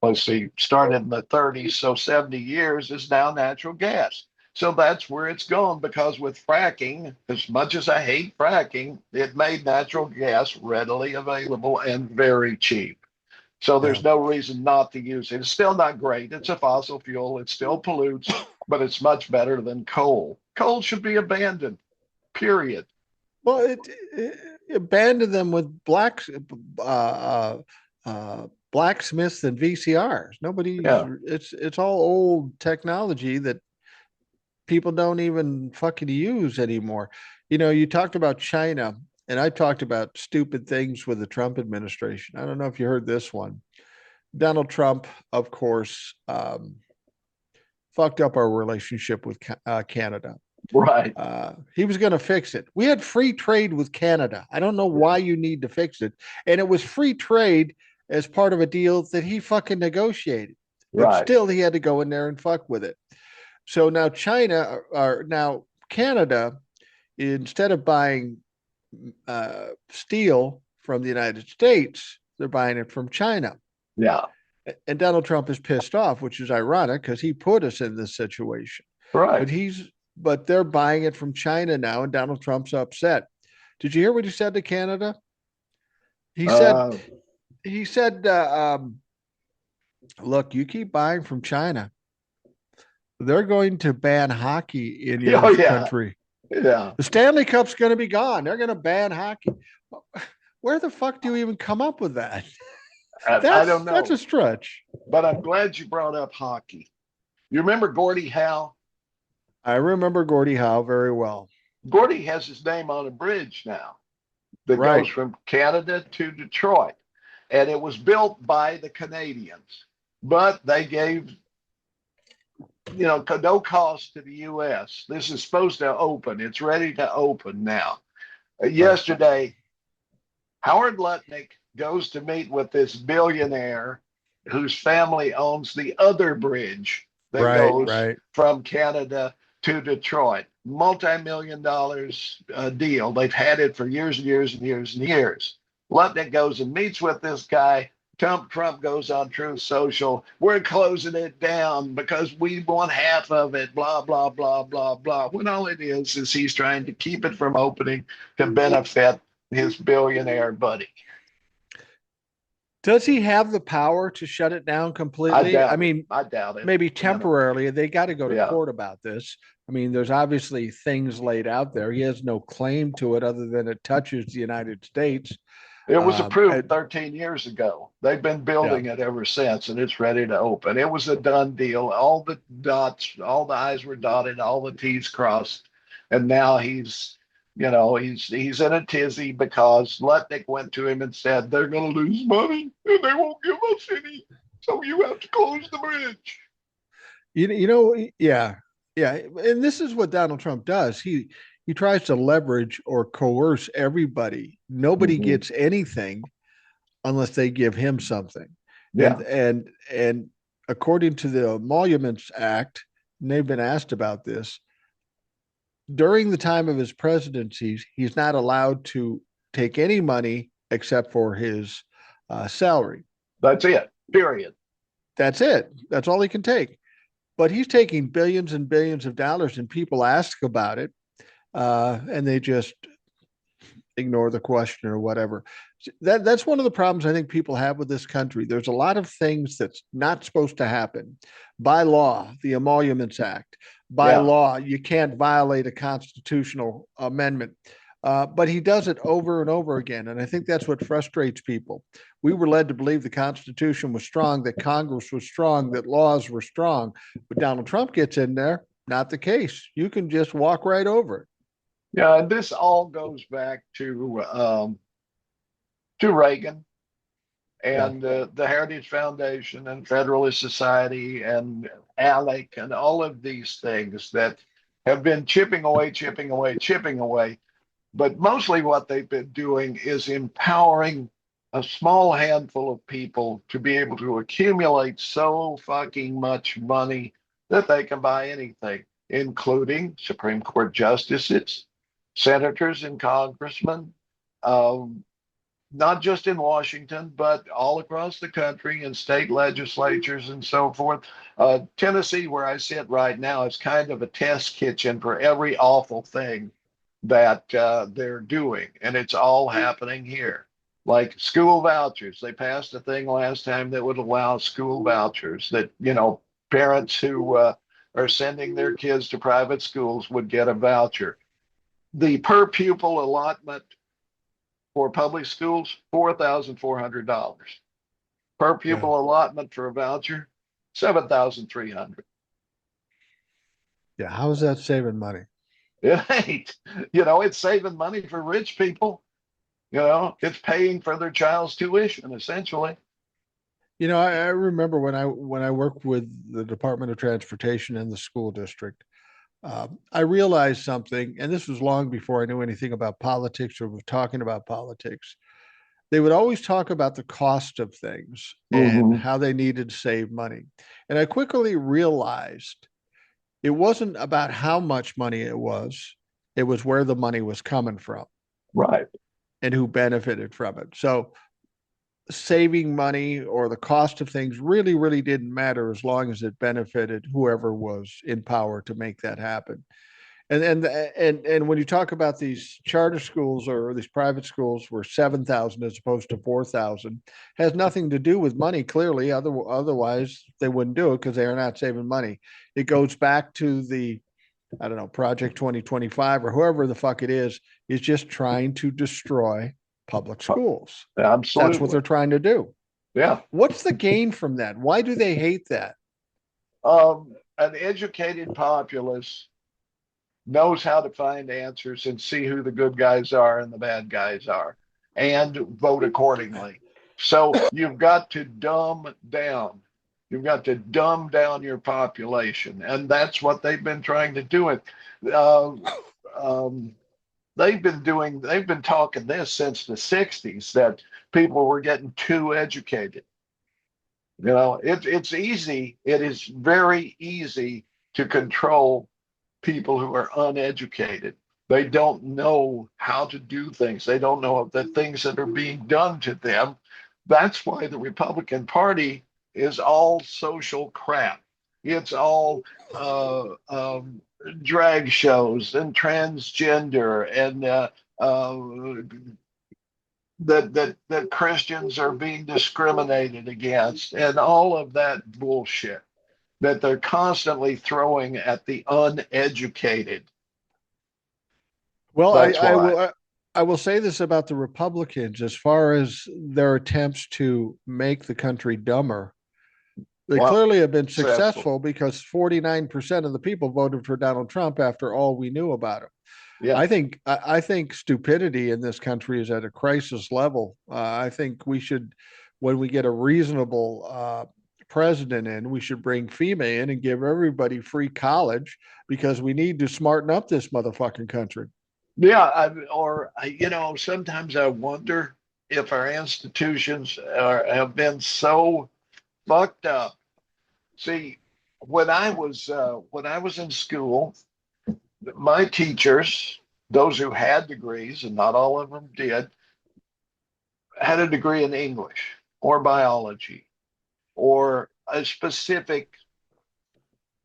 let's see, started in the 30s, so 70 years, is now natural gas. So that's where it's gone because with fracking, as much as I hate fracking, it made natural gas readily available and very cheap. So Yeah. there's no reason not to use it. It's still not great. It's a fossil fuel. It still pollutes, but it's much better than coal. Coal should be abandoned, period. Well, it abandoned them with uh, blacksmiths and VCRs. Nobody's. Yeah, It's all old technology that people don't even fucking use anymore. You talked about China, and I talked about stupid things with the Trump administration. I don't know if you heard this one. Donald Trump, of course, fucked up our relationship with Canada. right. He was going to fix it. We had free trade with Canada. I don't know why you need to fix it. And it was free trade as part of a deal that he fucking negotiated. But Right. still, he had to go in there and fuck with it. So now China, or now Canada, instead of buying steel from the United States, they're buying it from China. Yeah. And Donald Trump is pissed off, which is ironic because he put us in this situation. But Right. he's but they're buying it from China now, and Donald Trump's upset. Did you hear what he said to Canada? He said Uh, he said, "Look, you keep buying from China, they're going to ban hockey in your oh, yeah. country. Yeah. The Stanley Cup's going to be gone. They're going to ban hockey." Where the fuck do you even come up with that? I don't That's a know, stretch. but I'm glad you brought up hockey. You remember Gordie Howe? I remember Gordie Howe very well. Gordie has his name on a bridge now that goes Right. from Canada to Detroit. And it was built by the Canadians, but they gave, no cost to the U.S. This is supposed to open. It's ready to open now. Right. Yesterday, Howard Lutnick goes to meet with this billionaire whose family owns the other bridge that Right. goes Right. from Canada to Detroit. Multi-million dollars deal. They've had it for years and years and years and years. Lutnick goes and meets with this guy. Trump goes on Truth Social. We're closing it down because we want half of it. Blah blah blah blah blah. When all it is he's trying to keep it from opening to benefit his billionaire buddy. Does he have the power to shut it down I completely? I doubt it. mean, I doubt it. maybe temporarily. They got to go to Yeah. court about this. I mean, there's obviously things laid out there. He has no claim to it other than it touches the United States. It was approved And 13 years ago. They've been yeah, building it ever since, and it's ready to open. It was a done deal. All the dots, all the I's were dotted, all the T's crossed. And now he's in a tizzy because Lutnick went to him and said, they're going to lose money and they won't give us any. So you have to close the bridge. yeah, yeah. And this is what Donald Trump does. He tries to leverage or coerce everybody. Nobody Mhm. gets anything unless they give him something. Yeah, And according to the Emoluments Act, and they've been asked about this, during the time of his presidency, he's not allowed to take any money except for his salary. that's it. Period. That's it. That's all he can take. But he's taking billions and billions of dollars, and people ask about it, and they just ignore the question or whatever. That's one of the problems I think people have with this country. There's a lot of things that's not supposed to happen by law, the Emoluments Act. By Yeah. law, you can't violate a constitutional amendment. But he does it over and over again. And I think that's what frustrates people. We were led to believe the Constitution was strong, that Congress was strong, that laws were strong. But Donald Trump gets in there, not the case. You can just walk right over it. Yeah. And this all goes back to Reagan Yeah. and the Heritage Foundation and Federalist Society and ALEC and all of these things that have been chipping away, chipping away, chipping away. But mostly what they've been doing is empowering a small handful of people to be able to accumulate so fucking much money that they can buy anything, including Supreme Court justices, senators, and congressmen. Um, Not just in Washington, but all across the country in state legislatures and so forth. Tennessee, where I sit right now, is kind of a test kitchen for every awful thing that they're doing, and it's all happening here. Like school vouchers, they passed a thing last time that would allow school vouchers that parents who are sending their kids to private schools would get a voucher. The per pupil allotment for public schools, $4,400. Per Yeah. pupil allotment for a voucher, 7,300. Yeah. How is that saving money? It ain't. It's saving money for rich people. It's paying for their child's tuition, essentially. I remember when I worked with the Department of Transportation in the school district, I realized something, and this was long before I knew anything about politics or was talking about politics. They would always talk about the cost of things and Mm-hmm. how they needed to save money. And I quickly realized it wasn't about how much money it was where the money was coming from Right. and who benefited from it. So saving money or the cost of things really, really didn't matter as long as it benefited whoever was in power to make that happen. And when you talk about these charter schools or these private schools where 7,000 as opposed to 4,000 has nothing to do with money. Clearly, otherwise they wouldn't do it because they are not saving money. It goes back to the, I don't know, Project 2025 or whoever the fuck it is just trying to destroy public schools. That's what Absolutely. they're trying to do. Yeah. What's the gain from that? Why do they hate that? An educated populace knows how to find answers and see who the good guys are and the bad guys are and vote accordingly. So you've got to dumb down. You've got to dumb down your population. And that's what they've been trying to do. It. Uh, um, they've been talking this since the 60s that people were getting too educated. It's easy. It is very easy to control people who are uneducated. They don't know how to do things. They don't know the things that are being done to them. That's why the Republican Party is all social crap. It's all drag shows and transgender and that Christians are being discriminated against and all of that bullshit that they're constantly throwing at the uneducated. Well, That's I why. will. I will say this about the Republicans, as far as their attempts to make the country dumber, they Well, clearly have been successful. successful because 49% of the people voted for Donald Trump after all we knew about him. Yeah. I think stupidity in this country is at a crisis level. I think we should, when we get a reasonable president in, we should bring FEMA in and give everybody free college because we need to smarten up this motherfucking country. Yeah. Sometimes I wonder if our institutions have been so fucked up. See, when I was in school, my teachers, those who had degrees, and not all of them did, had a degree in English or biology or a specific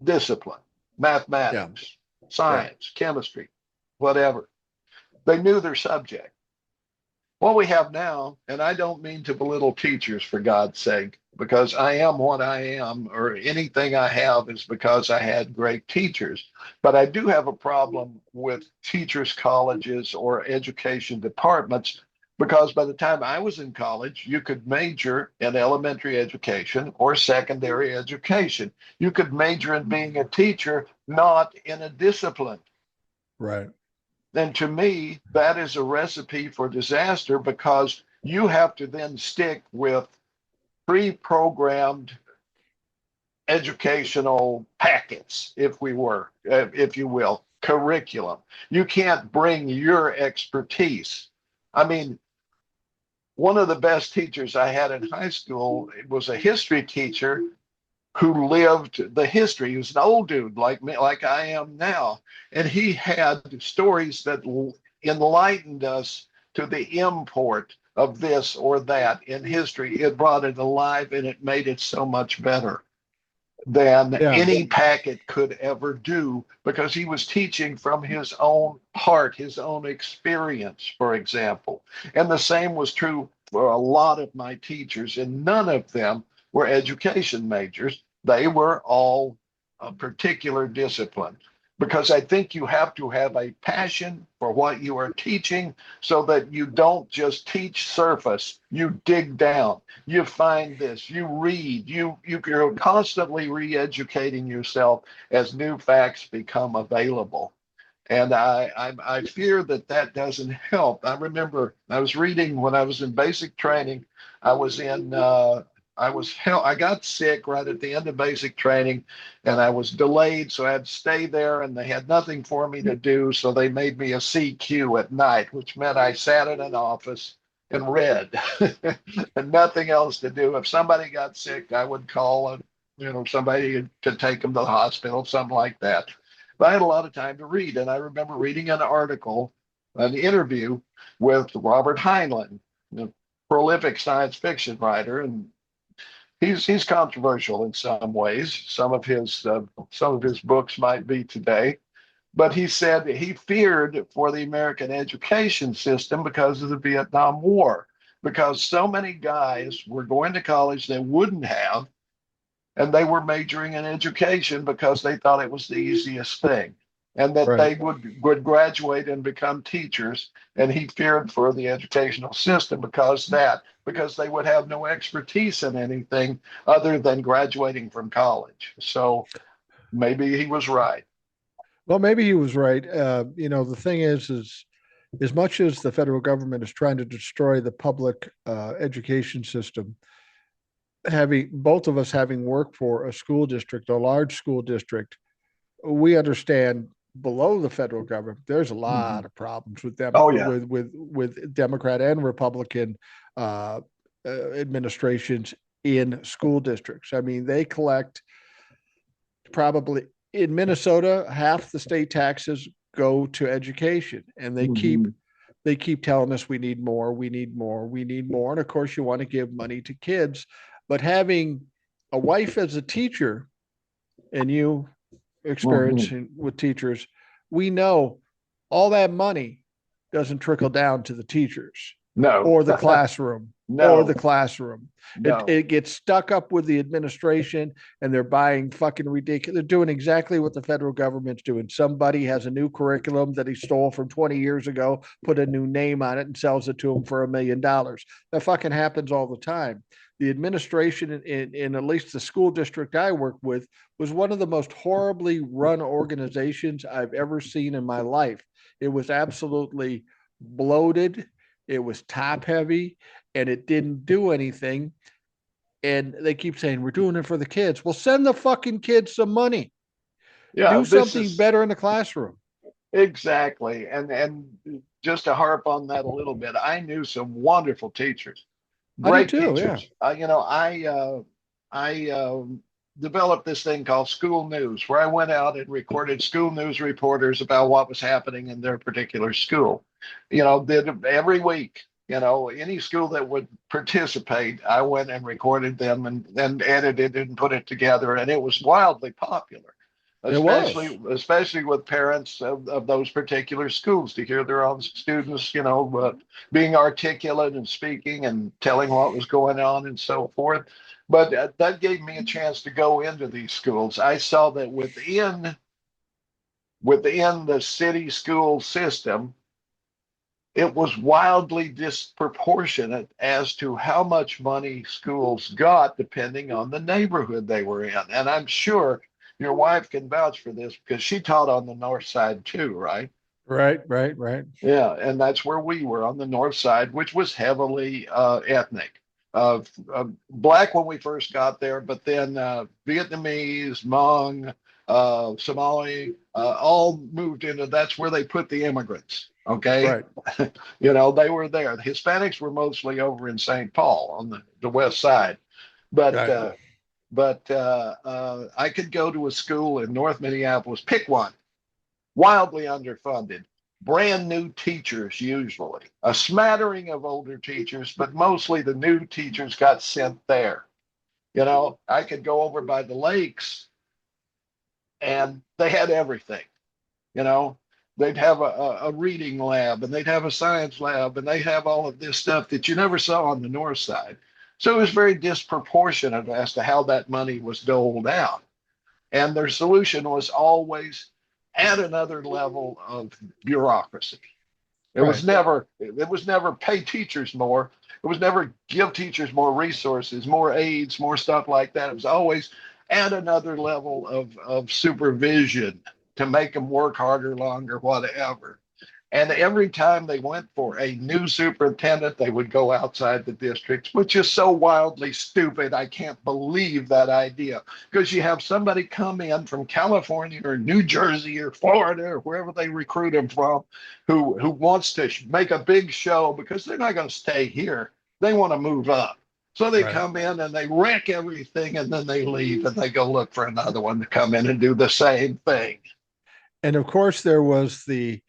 discipline, Yeah, mathematics, yeah, science, chemistry, whatever. They knew their subject. What we have now, and I don't mean to belittle teachers for God's sake, because I am what I am, or anything I have is because I had great teachers. But I do have a problem with teachers' colleges or education departments because by the time I was in college, you could major in elementary education or secondary education. You could major in being a teacher, not in a discipline. right. Then to me, that is a recipe for disaster because you have to then stick with pre-programmed educational packets, if you will, curriculum. You can't bring your expertise. I mean, one of the best teachers I had in high school was a history teacher who lived the history. He was an old dude like me, like I am now, and he had stories that enlightened us to the import of this or that in history. It brought it alive and it made it so much better than Yeah, any packet could ever do because he was teaching from his own heart, his own experience, for example. And the same was true for a lot of my teachers, and none of them were education majors. They were all a particular discipline because I think you have to have a passion for what you are teaching so that you don't just teach surface, you dig down, you find this, you read, you're constantly re-educating yourself as new facts become available. And I fear that that doesn't help. I remember I was reading when I was in basic training. I was in I got sick right at the end of basic training, and I was delayed, so I had to stay there, and they had nothing for me to do, so they made me a CQ at night, which meant I sat in an office and read, and nothing else to do. If somebody got sick, I would call somebody to take them to the hospital, something like that. But I had a lot of time to read, and I remember reading an article, an interview with Robert Heinlein, a prolific science fiction writer, and he's controversial in some ways. Some of his books might be today, but he said he feared for the American education system because of the Vietnam War, because so many guys were going to college they wouldn't have, and they were majoring in education because they thought it was the easiest thing and that right. they would graduate and become teachers. And he feared for the educational system because they would have no expertise in anything other than graduating from college. So maybe he was right. Well, maybe he was right. The thing is as much as the federal government is trying to destroy the public education system, having both of us having worked for a school district, a large school district, we understand below the federal government, there's a lot Mhm. of problems with them, Oh yeah. with Democrat and Republican uh, administrations in school districts. I mean, they collect probably in Minnesota, half the state taxes go to education, and Mhm. they keep telling us we need more, we need more, we need more. And of course, you want to give money to kids, but having a wife as a teacher and you Mhm. experiencing with teachers, we know all that money doesn't trickle down to the teachers No. or the classroom. or the No, classroom. no. It gets stuck up with the administration, and they're buying fucking ridiculous. They're doing exactly what the federal government's doing. Somebody has a new curriculum that he stole from 20 years ago, put a new name on it, and sells it to him for $1 million. That fucking happens all the time. The administration in at least the school district I work with was one of the most horribly run organizations I've ever seen in my life. It was absolutely bloated. It was top heavy, and it didn't do anything. And they keep saying, we're doing it for the kids. Well, send the fucking kids some money. Yeah, Do this something is better in the classroom. exactly. And just to harp on that a little bit, I knew some wonderful teachers, I did great too. Yeah. teachers. I developed this thing called School News, where I went out and recorded school news reporters about what was happening in their particular school. Did every week. Any school that would participate, I went and recorded them and then edited and put it together, and it was wildly popular, It was. especially with parents of those particular schools, to hear their own students, being articulate and speaking and telling what was going on and so forth. But that gave me a chance to go into these schools. I saw that within the city school system, it was wildly disproportionate as to how much money schools got depending on the neighborhood they were in. And I'm sure your wife can vouch for this because she taught on the north side too, right? Right, right, right. Yeah, and that's where we were on the north side, which was heavily ethnic. Black when we first got there, but then Vietnamese, Hmong, Somali, all moved into. That's where they put the immigrants. Okay, Right, they were there. The Hispanics were mostly over in St. Paul on the west side, but right. I could go to a school in North Minneapolis, pick one, wildly underfunded, brand new teachers, usually a smattering of older teachers, but mostly the new teachers got sent there. I could go over by the lakes and they had everything. you know they'd have a reading lab, and they'd have a science lab, and they have all of this stuff that you never saw on the north side. So it was very disproportionate as to how that money was doled out, and their solution was always add another level of bureaucracy. Right. It was never pay teachers more. It was never give teachers more resources, more aides, more stuff like that. It was always add another level of supervision to make them work harder, longer, whatever. And every time they went for a new superintendent, they would go outside the districts, which is so wildly stupid. I can't believe that idea, because you have somebody come in from California or New Jersey or Florida or wherever they recruit them from, who wants to make a big show because they're not going to stay here. They want to move up. So they Right. come in and they wreck everything, and then they leave and they go look for another one to come in and do the same thing. And of course, there was the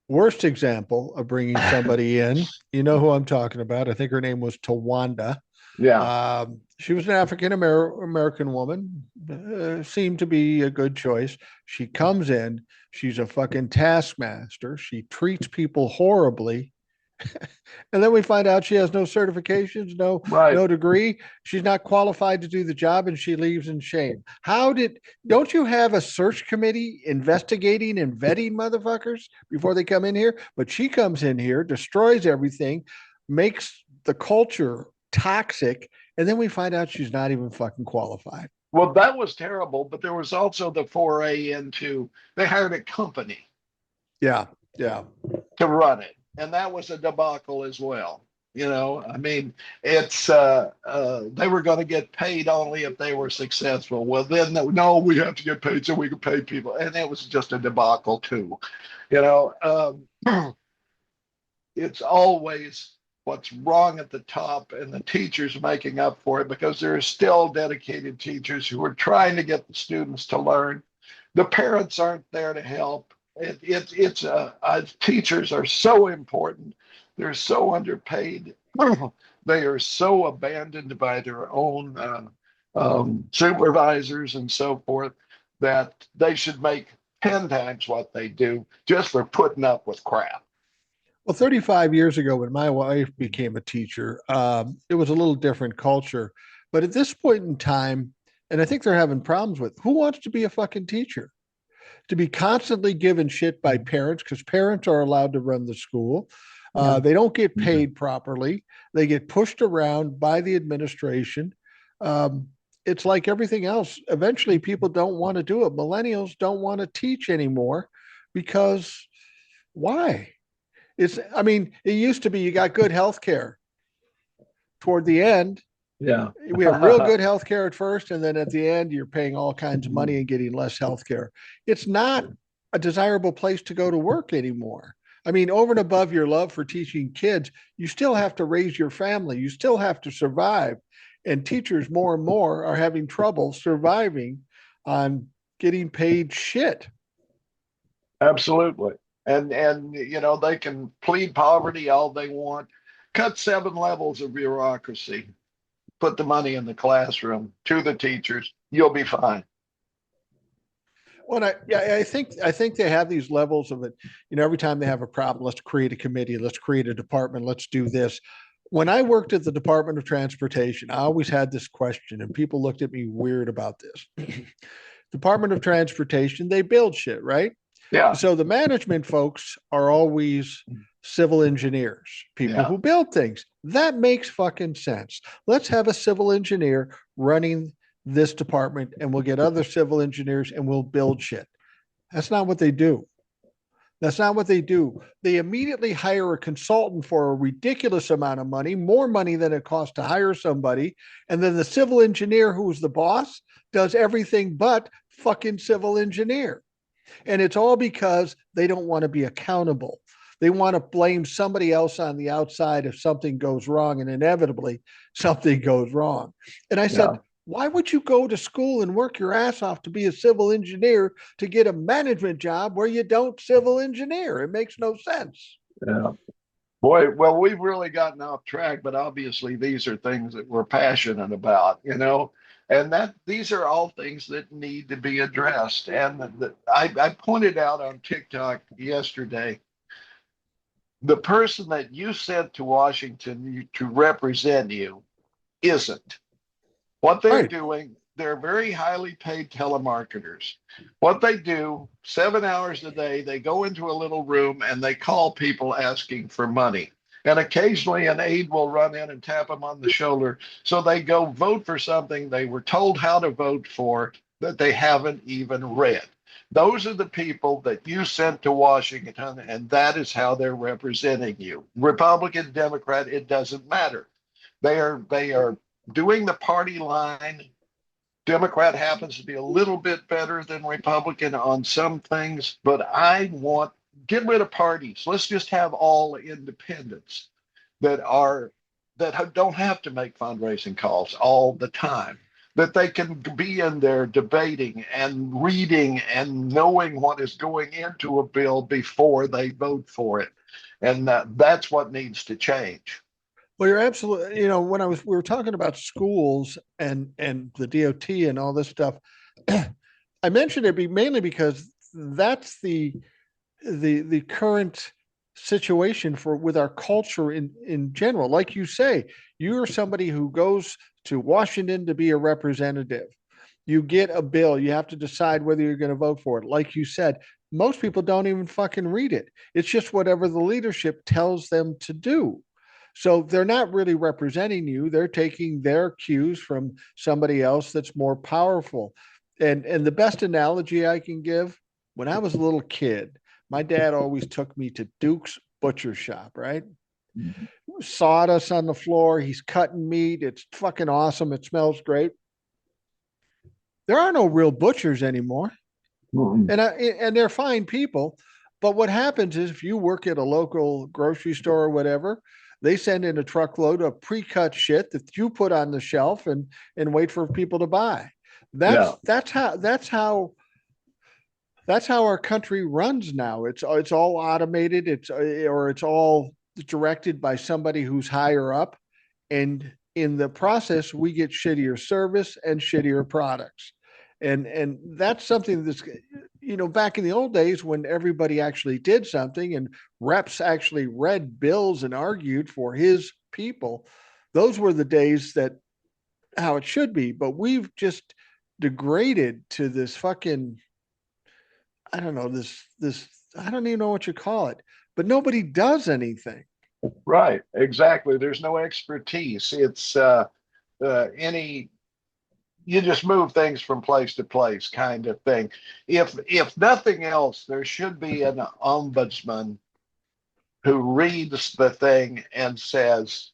worst example of bringing somebody in. You know who I'm talking about. I think her name was Tawanda. Yeah. She was an African American woman, seemed to be a good choice. She comes in, she's a fucking taskmaster. She treats people horribly. And then we find out she has no certifications, Right. no degree. She's not qualified to do the job, and she leaves in shame. Don't you have a search committee investigating and vetting motherfuckers before they come in here? But she comes in here, destroys everything, makes the culture toxic, and then we find out she's not even fucking qualified. Well, that was terrible, but there was also the foray into they hired a company Yeah, yeah. to run it, and that was a debacle as well. I mean, it's they were going to get paid only if they were successful. Well, then no, we have to get paid so we can pay people, and it was just a debacle too. You know, it's always what's wrong at the top, and the teachers making up for it, because there are still dedicated teachers who are trying to get the students to learn. The parents aren't there to help. Teachers are so important. They're so underpaid. They are so abandoned by their own supervisors and so forth, that they should make 10 times what they do just for putting up with crap. Well, 35 years ago, when my wife became a teacher, it was a little different culture. But at this point in time, and I think they're having problems with who wants to be a fucking teacher? To be constantly given shit by parents because parents are allowed to run the school. Yeah. They don't get paid properly. They get pushed around by the administration. Um, it's like everything else. Eventually, people don't want to do it. Millennials don't want to teach anymore because why? I mean, it used to be you got good health care toward the end. Yeah. We have real good health care at first, and then at the end, you're paying all kinds of money and getting less health care. It's not a desirable place to go to work anymore. I mean, over and above your love for teaching kids, you still have to raise your family. You still have to survive. And teachers more and more are having trouble surviving on getting paid shit. Absolutely. And you know, they can plead poverty all they want. Cut 7 levels of bureaucracy. Put the money in the classroom to the teachers. You'll be fine. Well, I think they have these levels of it. You know, every time they have a problem, let's create a committee, let's create a department, let's do this. When I worked at the Department of Transportation, I always had this question, and people looked at me weird about this. Department of Transportation, they build shit, right? Yeah. So the management folks are always civil engineers, people Yeah. who build things. That makes fucking sense. Let's have a civil engineer running this department, and we'll get other civil engineers and we'll build shit. That's not what they do. That's not what they do. They immediately hire a consultant for a ridiculous amount of money, more money than it costs to hire somebody. And then the civil engineer, who's the boss, does everything but fucking civil engineer. And it's all because they don't want to be accountable. They want to blame somebody else on the outside if something goes wrong, and inevitably something goes wrong. And I said, Yeah. why would you go to school and work your ass off to be a civil engineer to get a management job where you don't civil engineer? It makes no sense. Yeah. Boy, well, we've really gotten off track, but obviously these are things that we're passionate about, you know, and that these are all things that need to be addressed. And I pointed out on TikTok yesterday, the person that you sent to Washington to represent you isn't. What they're Right. doing, they're very highly paid telemarketers. What they do, 7 hours a day, they go into a little room and they call people asking for money. And occasionally an aide will run in and tap them on the shoulder. So they go vote for something they were told how to vote for that they haven't even read. Those are the people that you sent to Washington, and that is how they're representing you. Republican, Democrat, it doesn't matter. They are doing the party line. Democrat happens to be a little bit better than Republican on some things, but I want get rid of parties. Let's just have all independents that are that don't have to make fundraising calls all the time. That they can be in there debating and reading and knowing what is going into a bill before they vote for it, and that's what needs to change. Well, you're absolutely, you know, when we were talking about schools and the DOT and all this stuff, I mentioned it mainly because that's the current situation for with our culture in general. Like you say, you're somebody who goes to Washington to be a representative. You get a bill, you have to decide whether you're going to vote for it. Like you said, most people don't even fucking read it. It's just whatever the leadership tells them to do. So they're not really representing you. They're taking their cues from somebody else that's more powerful. And the best analogy I can give, when I was a little kid, my dad always took me to Duke's butcher shop, right? Sawdust on the floor. He's cutting meat. It's fucking awesome. It smells great. There are no real butchers anymore. Mhm. And they're fine people. But what happens is if you work at a local grocery store or whatever, they send in a truckload of pre-cut shit that you put on the shelf and wait for people to buy. Yeah. That's how our country runs now. It's all automated. It's all directed by somebody who's higher up, and in the process, we get shittier service and shittier products. And that's something that's, back in the old days when everybody actually did something and reps actually read bills and argued for his people. Those were the days that how it should be, but we've just degraded to this fucking, I don't know, this I don't even know what you call it, but nobody does anything. Right, exactly. There's no expertise. It's any you just move things from place to place kind of thing. If nothing else, there should be an ombudsman who reads the thing and says,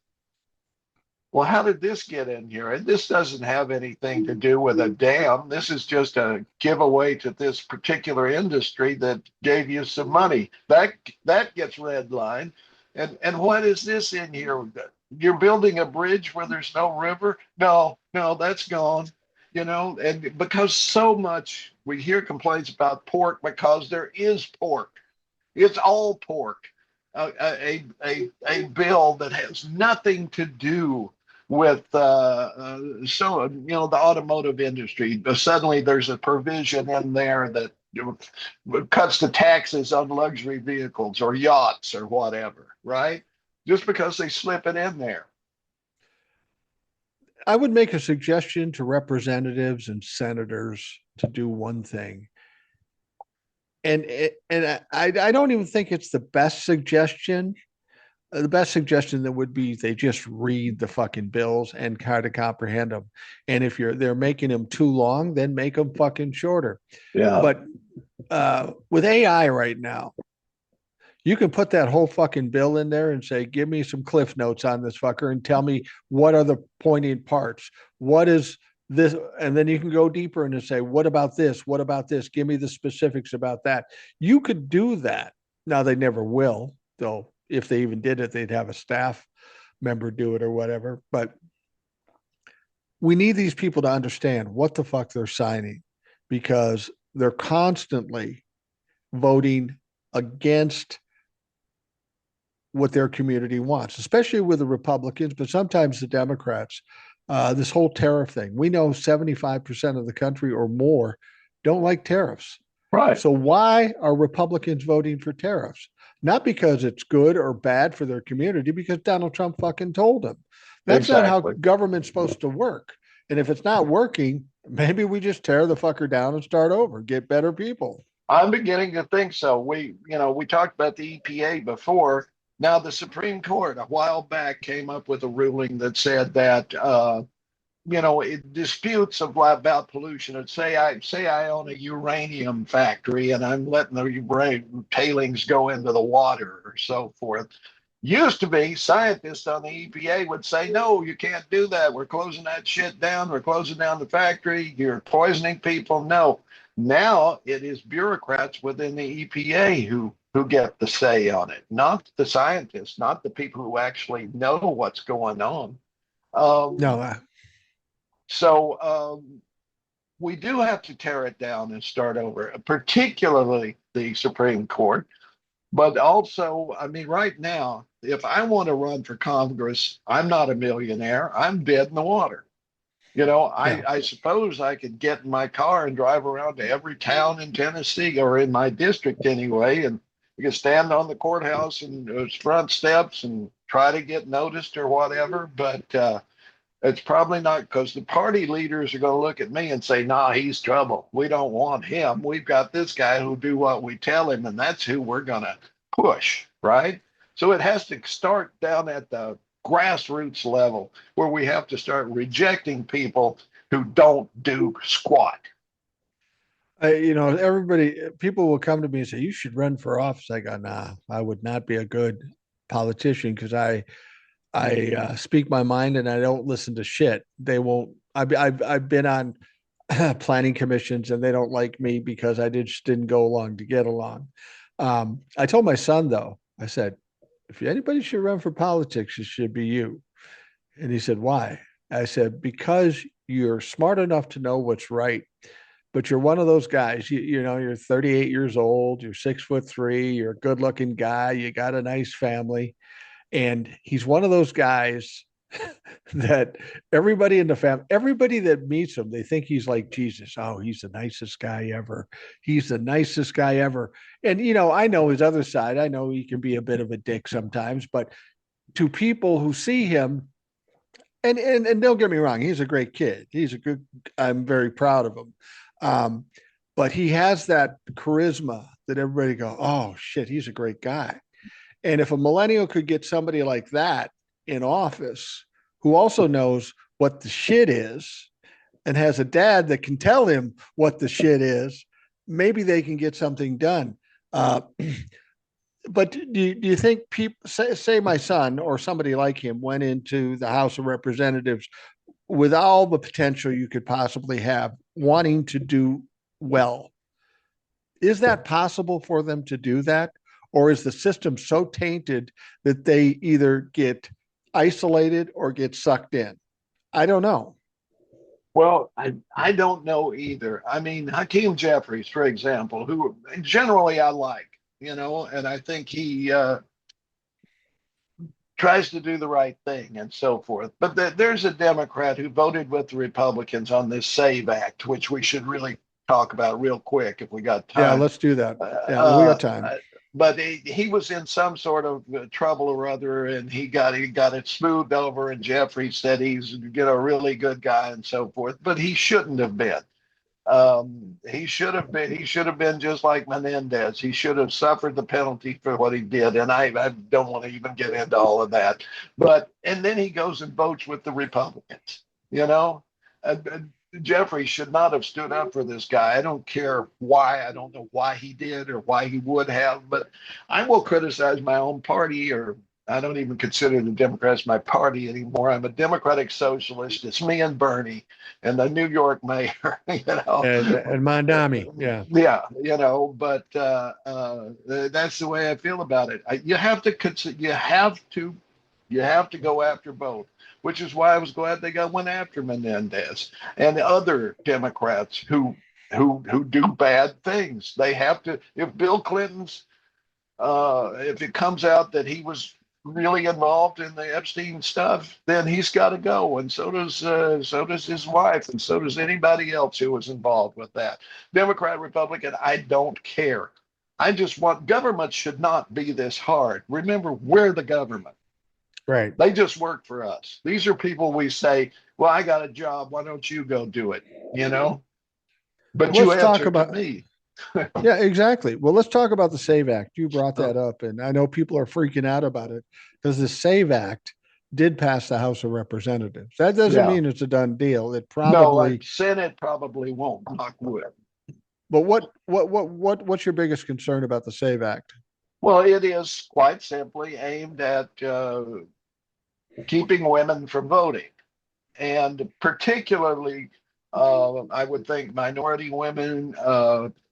well, how did this get in here? And this doesn't have anything to do with a dam. This is just a giveaway to this particular industry that gave you some money. That gets redlined. And what is this in here? You're building a bridge where there's no river? No, no, that's gone. And because so much we hear complaints about pork because there is pork. It's all pork. A bill that has nothing to do with the automotive industry. Suddenly there's a provision in there that cuts the taxes on luxury vehicles or yachts or whatever, right? Just because they slip it in there. I would make a suggestion to representatives and senators to do one thing. And I don't even think it's the best suggestion. The best suggestion that would be they just read the fucking bills and kind of comprehend them. And if they're making them too long, then make them fucking shorter. Yeah. But with AI right now, you can put that whole fucking bill in there and say, give me some cliff notes on this fucker and tell me what are the poignant parts. What is this? And then you can go deeper and say, what about this? What about this? Give me the specifics about that. You could do that. Now they never will, though. If they even did it, they'd have a staff member do it or whatever. But we need these people to understand what the fuck they're signing because they're constantly voting against what their community wants, especially with the Republicans, but sometimes the Democrats. This whole tariff thing, we know 75% of the country or more don't like tariffs. Right. So why are Republicans voting for tariffs? Not because it's good or bad for their community, because Donald Trump fucking told them. That's not how Exactly. government's supposed to work. And if it's not working, maybe we just tear the fucker down and start over, get better people. I'm beginning to think so. We talked about the EPA before. Now, the Supreme Court a while back came up with a ruling that said that disputes about pollution. And say I own a uranium factory and I'm letting the tailings go into the water or so forth. Used to be scientists on the EPA would say, no, you can't do that. We're closing that shit down. We're closing down the factory. You're poisoning people. No. Now it is bureaucrats within the EPA who get the say on it, not the scientists, not the people who actually know what's going on. No, So we do have to tear it down and start over, particularly the Supreme Court. But also, I mean, right now, if I want to run for Congress, I'm not a millionaire. I'm dead in the water. yeah. I suppose I could get in my car and drive around to every town in Tennessee or in my district anyway, and you can stand on the courthouse and its front steps and try to get noticed or whatever. But it's probably not because the party leaders are going to look at me and say, nah, he's trouble. We don't want him. We've got this guy who'll do what we tell him, and that's who we're going to push, right? So it has to start down at the grassroots level where we have to start rejecting people who don't do squat. People will come to me and say, you should run for office. I go, nah, I would not be a good politician because I speak my mind and I don't listen to shit. They won't. I've been on planning commissions and they don't like me because I just didn't go along to get along. I told my son though, I said, if anybody should run for politics, it should be you. And he said, why? I said, because you're smart enough to know what's right, but you're one of those guys, you're 38 years old, you're 6'3", you're a good looking guy, you got a nice family. And he's one of those guys that everybody in the family, everybody that meets him, they think he's like Jesus. Oh, he's the nicest guy ever. He's the nicest guy ever. And, I know his other side. I know he can be a bit of a dick sometimes, but to people who see him, and don't get me wrong, he's a great kid. He's a good, I'm very proud of him. Um, but he has that charisma that everybody go, oh shit, he's a great guy. And if a millennial could get somebody like that in office who also knows what the shit is and has a dad that can tell him what the shit is, maybe they can get something done. But do you think people, say my son or somebody like him went into the House of Representatives with all the potential you could possibly have, wanting to do well? Is that possible for them to do that? Or is the system so tainted that they either get isolated or get sucked in? I don't know. Well, I don't know either. I mean, Hakeem Jeffries, for example, who generally I like, and I think he tries to do the right thing and so forth. But there's a Democrat who voted with the Republicans on this SAVE Act, which we should really talk about real quick if we got Yeah, time. let's do that. Uh, Yeah, we got uh, time. but he was in some sort of trouble or other, and he got it smoothed over. And Jeffrey said he's a really good guy and so forth, but he shouldn't have been. He should have been just like Menendez. He should have suffered the penalty for what he did. And I don't want to even get into all of that. And then he goes and votes with the Republicans, you know. Jeffrey should not have stood up for this guy. I don't care why. I don't know why he did or why he would have, but I will criticize my own party, or I don't even consider the Democrats my party anymore. I'm a Democratic socialist. It's me and Bernie and the New York mayor, And Mondami, yeah. Yeah, but that's the way I feel about it. You have to go after both, which is why I was glad they went after Menendez and other Democrats who do bad things. They have to. If Bill Clinton's, if it comes out that he was really involved in the Epstein stuff, then he's got to go, and so does his wife, and so does anybody else who was involved with that. Democrat, Republican, I don't care. I just want government should not be this hard. Remember, we're the government. Right. They just work for us. These are people we say, well, I got a job. Why don't you go do it? But you Let's talk answer to about, me. yeah, exactly. Well, let's talk about the SAVE Act. You brought Oh, that up, and I know people are freaking out about it because the SAVE Act did pass the House of Representatives. That doesn't yeah. mean it's a done deal. It No, probably, Senate probably won't. Knock wood. but what's your biggest concern about the SAVE Act? Well, it is quite simply aimed at keeping women from voting, and particularly, I would think minority women,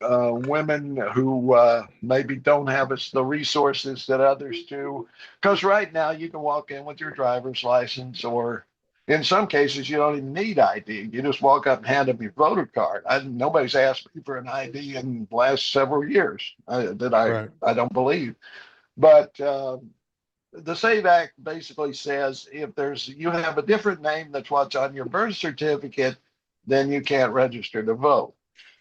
women who maybe don't have the resources that others do. Because right now, you can walk in with your driver's license, or in some cases, you don't even need ID. You just walk up and hand them your voter card. Nobody's asked me for an ID in the last several years that Right. I don't believe. But the SAVE Act basically says if you have a different name that's what's on your birth certificate, then you can't register to vote,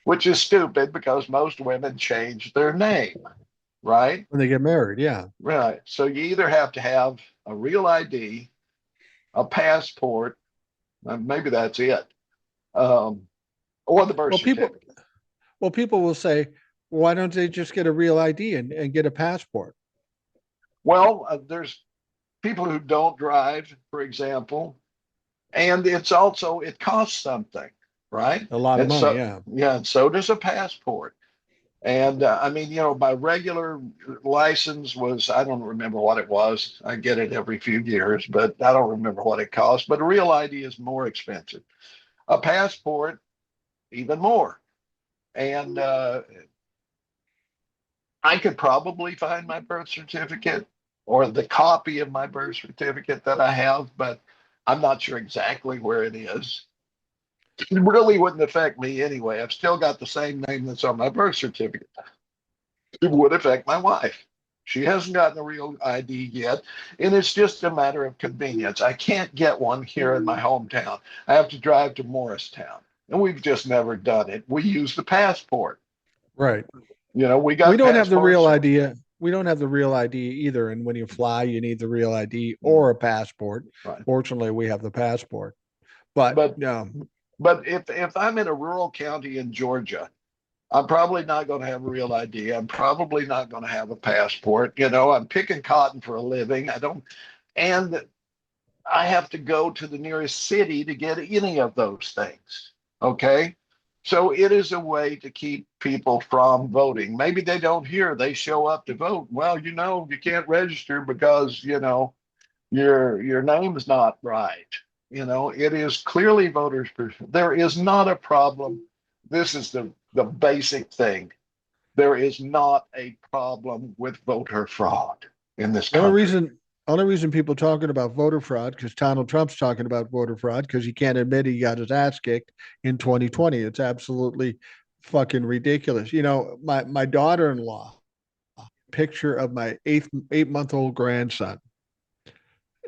which is stupid because most women change their name, right? When they get married, yeah. Right. So you either have to have a real ID, a passport, maybe that's it, um, or the birth Well, people, certificate. people will say, why don't they just get a real ID and get a passport? Well, there's people who don't drive, for example, and it costs something, right? A lot of And money, so yeah. yeah, and so does a passport. And I mean, my regular license was, I don't remember what it was. I get it every few years, but I don't remember what it cost. But a real ID is more expensive. A passport, even more. And I could probably find my birth certificate or the copy of my birth certificate that I have, but I'm not sure exactly where it is. It really wouldn't affect me anyway. I've still got the same name that's on my birth certificate. It would affect my wife. She hasn't gotten a real ID yet, and it's just a matter of convenience. I can't get one here in my hometown. I have to drive to Morristown, and we've just never done it. We use the passport. Right. We We got don't have the real passports. idea. We don't have the real ID either. And when you fly, you need the real ID Mm, or a passport. right. Fortunately, we have the passport. But But but if I'm in a rural county in Georgia, I'm probably not going to have a real ID. I'm probably not going to have a passport. I'm picking cotton for a living. I don't, and I have to go to the nearest city to get any of those things. Okay. So it is a way to keep people from voting. Maybe they don't hear, they show up to vote. Well, you can't register because, your name's not right. It is clearly voters. There is not a problem. This is the basic thing. There is not a problem with voter fraud in this the only country. reason only reason people talking about voter fraud because Donald Trump's talking about voter fraud because he can't admit he got his ass kicked in 2020. It's absolutely fucking ridiculous. My daughter-in-law picture of my 8-month old grandson,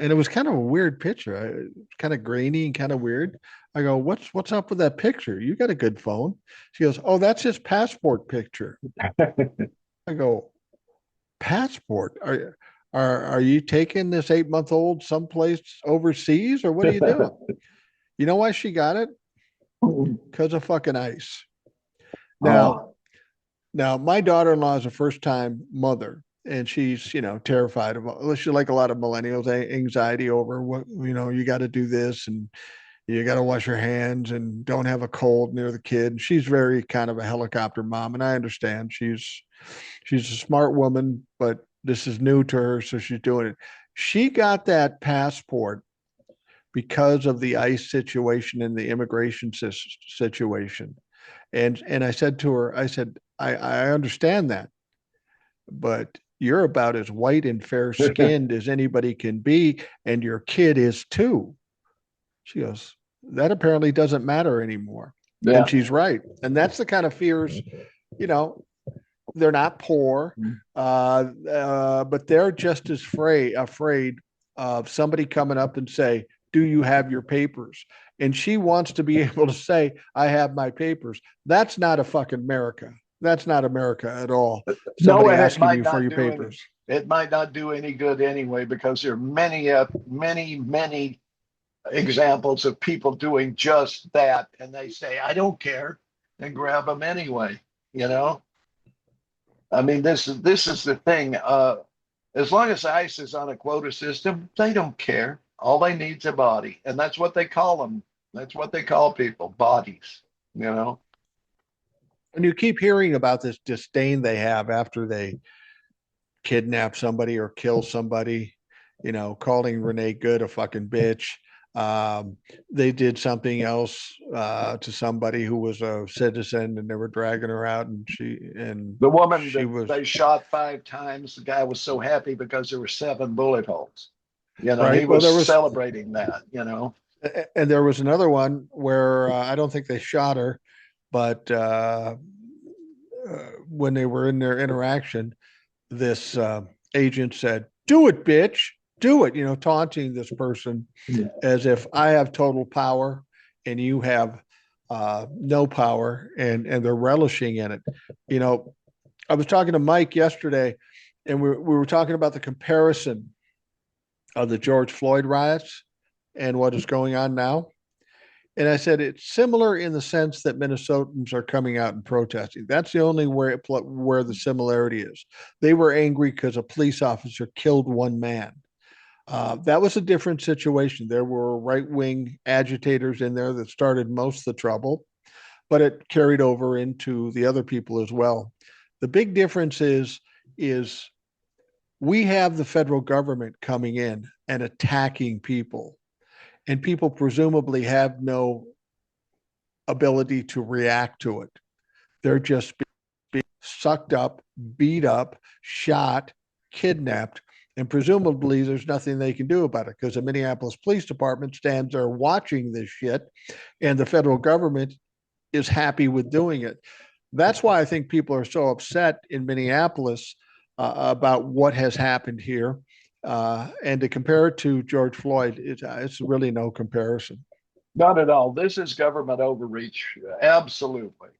and it was kind of a weird picture. Kind of grainy and kind of weird. I go, what's up with that picture? You got a good phone. She goes, oh, that's his passport picture. I go, passport? Are you taking this 8-month old someplace overseas or what are you doing? You know why she got it? Because of fucking ICE. Now, Oh, now my daughter-in-law is a first-time mother, and she's terrified of. She's like a lot of millennials, anxiety over what you got to do this and you got to wash your hands and don't have a cold near the kid. She's very kind of a helicopter mom, and I understand she's a smart woman, but this is new to her, so she's doing it. She got that passport because of the ICE situation and the immigration situation. And I said to her, I said, I understand that, but you're about as white and fair skinned as anybody can be, and your kid is too. She goes, that apparently doesn't matter anymore. yeah. And she's right. And that's the kind of fears, you know, they're not poor, but they're just as afraid of somebody coming up and say, do you have your papers? And she wants to be able to say, I have my papers. That's not a fucking America. That's not America at all. No, Somebody and it asking might you for not your do any. papers. It might not do any good anyway because there are many examples of people doing just that, and they say, "I don't care," and grab them anyway. You know, I mean, this is the thing. As long as ICE is on a quota system, they don't care. All they need is a body, and that's what they call them. That's what they call people, bodies. You know. And you keep hearing about this disdain they have after they kidnap somebody or kill somebody, calling Renee Good a fucking bitch. They did something else to somebody who was a citizen and they were dragging her out and The woman she that was they shot 5 times, the guy was so happy because there were 7 bullet holes. He right. Well, was celebrating that. and there was another one where I don't think they shot her, but when they were in their interaction, this agent said, "Do it, bitch, do it," taunting this person Yeah. as if I have total power and you have no power, and they're relishing in it. I was talking to Mike yesterday, and we were talking about the comparison of the George Floyd riots and what is going on now. And I said it's similar in the sense that Minnesotans are coming out and protesting. That's the only where the similarity is. They were angry because a police officer killed one man. That was a different situation. There were right-wing agitators in there that started most of the trouble, but it carried over into the other people as well. The big difference is we have the federal government coming in and attacking people, and people presumably have no ability to react to it. They're just being sucked up, beat up, shot, kidnapped, and presumably there's nothing they can do about it because the Minneapolis Police Department stands there watching this shit, and the federal government is happy with doing it. That's why I think people are so upset in Minneapolis about what has happened here. And to compare it to George Floyd, it's really no comparison. Not at all. This is government overreach. Absolutely.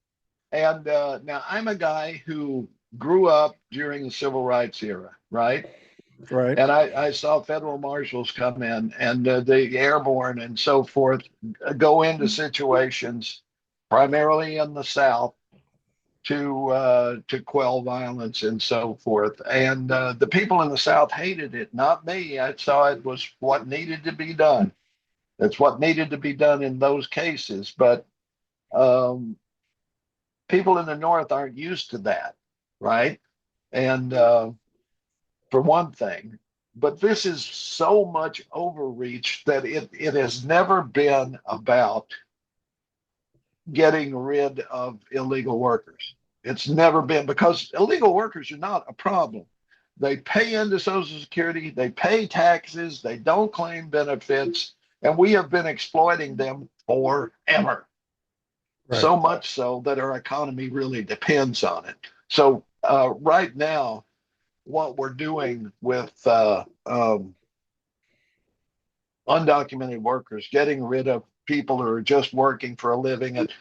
And now I'm a guy who grew up during the civil rights era, right? Right. And I saw federal marshals come in and the airborne and so forth go into situations primarily in the South to quell violence and so forth. And the people in the South hated it, not me. I saw it was what needed to be done. That's what needed to be done in those cases. But um, people in the North aren't used to that, right? And for one thing, but this is so much overreach that it has never been about getting rid of illegal workers. It's never been, because illegal workers are not a problem. They pay into Social Security, they pay taxes, they don't claim benefits, and we have been exploiting them forever. Right. So much so that our economy really depends on it. So right now, what we're doing with undocumented workers, getting rid of people who are just working for a living and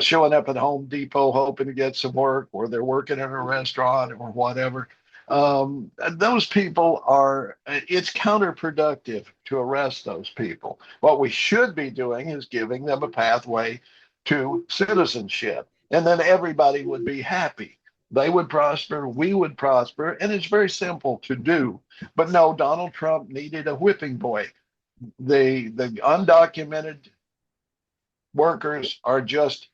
showing up at Home Depot hoping to get some work, or they're working in a restaurant or whatever. Those people are, it's counterproductive to arrest those people. What we should be doing is giving them a pathway to citizenship, and then everybody would be happy. They would prosper, we would prosper, and it's very simple to do. But no, Donald Trump needed a whipping boy. The undocumented workers are just,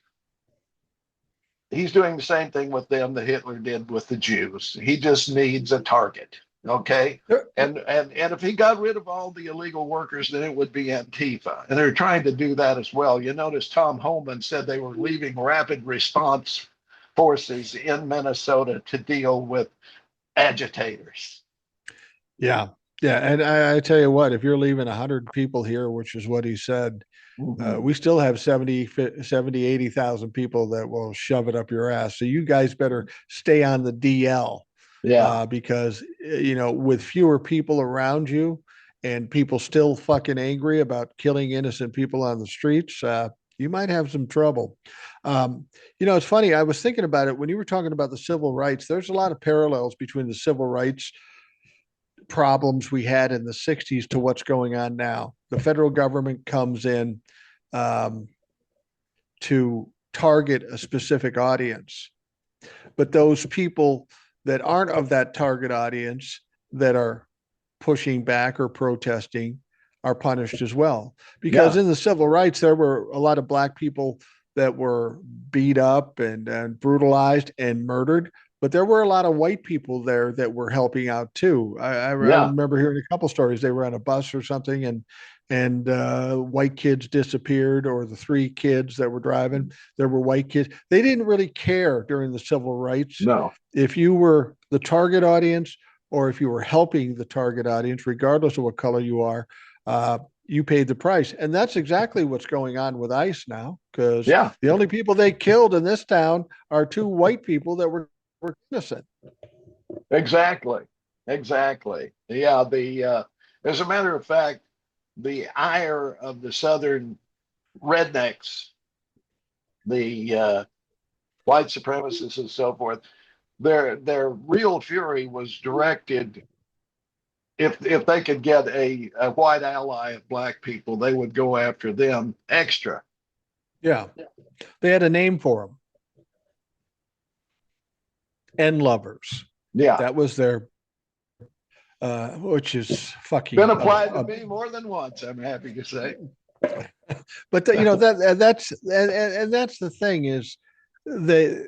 he's doing the same thing with them that Hitler did with the Jews. He just needs a target. Okay. And if he got rid of all the illegal workers, then it would be Antifa. And they're trying to do that as well. You notice Tom Homan said they were leaving rapid response forces in Minnesota to deal with agitators. Yeah. Yeah. And I tell you what, if you're leaving 100 people here, which is what he said, we still have 70, 80,000 people that will shove it up your ass. So you guys better stay on the DL. Yeah. Because, with fewer people around you and people still fucking angry about killing innocent people on the streets, you might have some trouble. It's funny. I was thinking about it when you were talking about the civil rights. There's a lot of parallels between the civil rights problems we had in the 60s to what's going on now. The federal government comes in to target a specific audience, but those people that aren't of that target audience that are pushing back or protesting are punished as well. Because in the civil rights, there were a lot of Black people that were beat up and brutalized and murdered. But there were a lot of white people there that were helping out too. I remember hearing a couple stories. They were on a bus or something, and white kids disappeared, or the three kids that were driving, there were white kids. They didn't really care during the civil rights. No. If you were the target audience or if you were helping the target audience, regardless of what color you are, you paid the price. And that's exactly what's going on with ICE now, because the only people they killed in this town are two white people that were innocent. Exactly. Yeah. As a matter of fact, the ire of the Southern rednecks, the white supremacists and so forth, their real fury was directed. If they could get a white ally of Black people, they would go after them extra. Yeah. They had a name for them. End lovers. Yeah. That was their, which is fucking. Been applied to me more than once, I'm happy to say. But that's the thing is, when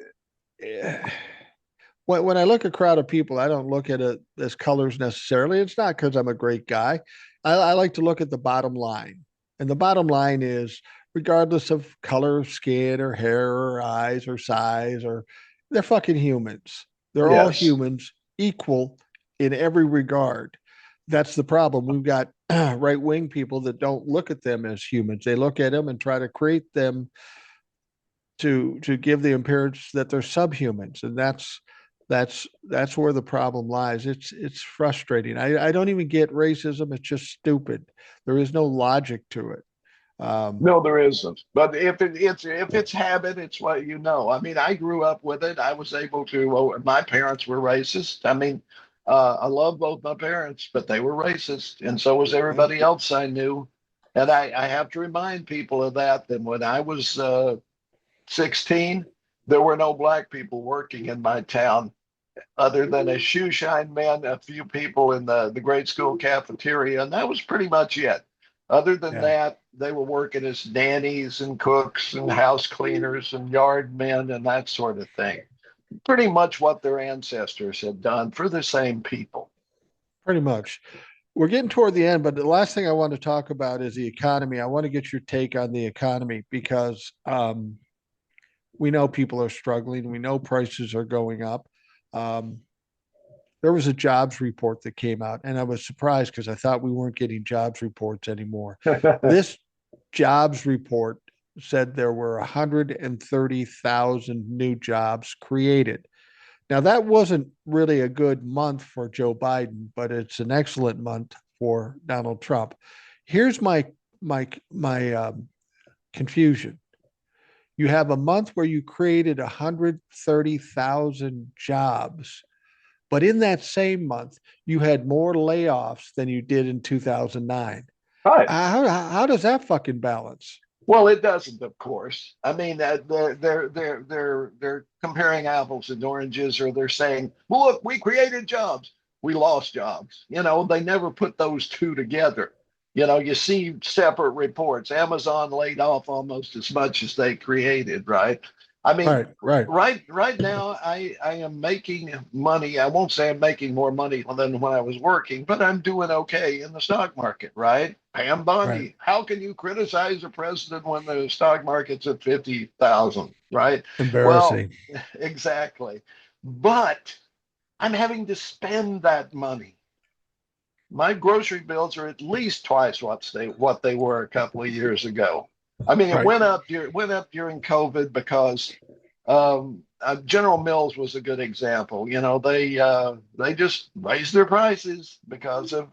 I look at a crowd of people, I don't look at it as colors necessarily. It's not because I'm a great guy. I like to look at the bottom line. And the bottom line is, regardless of color of skin or hair or eyes or size, or they're fucking humans. They're all humans, equal in every regard. That's the problem. We've got right-wing people that don't look at them as humans. They look at them and try to create them to give the appearance that they're subhumans. And that's That's where the problem lies. It's frustrating. I don't even get racism. It's just stupid. There is no logic to it. Um, No, there isn't. But if it's habit, it's what you know. I mean, I grew up with it. I was able to. Well, my parents were racist. I mean, I love both my parents, but they were racist, and so was yeah, everybody else I knew. And I have to remind people of that. That when I was 16, there were no black people working in my town other than a shoe shine man, a few people in the grade school cafeteria, and that was pretty much it. Other than yeah, that, they were working as nannies and cooks and house cleaners and yard men and that sort of thing. Pretty much what their ancestors had done for the same people. pretty much. We're getting toward the end, but the last thing I want to talk about is the economy. I want to get your take on the economy because we know people are struggling. We know prices are going up. Um, there was a jobs report that came out, and I was surprised because I thought we weren't getting jobs reports anymore. This jobs report said there were 130,000 new jobs created. Now, that wasn't really a good month for Joe Biden, but it's an excellent month for Donald Trump. Here's my confusion. You have a month where you created 130,000 jobs, but in that same month, you had more layoffs than you did in 2009. Right. How does that fucking balance? Well, it doesn't, of course. I mean, they're comparing apples and oranges, or they're saying, "Well, look, we created jobs, we lost jobs." They never put those two together. You see separate reports. Amazon laid off almost as much as they created, right? I mean, Right, right. right now, I am making money. I won't say I'm making more money than when I was working, but I'm doing okay in the stock market, right? Pam Right. Bondi, how can you criticize the president when the stock market's at 50,000, right? Well, Embarrassing. exactly. But I'm having to spend that money. My grocery bills are at least twice what they were a couple of years ago. I mean, it Right. went up during COVID because General Mills was a good example. They just raised their prices because of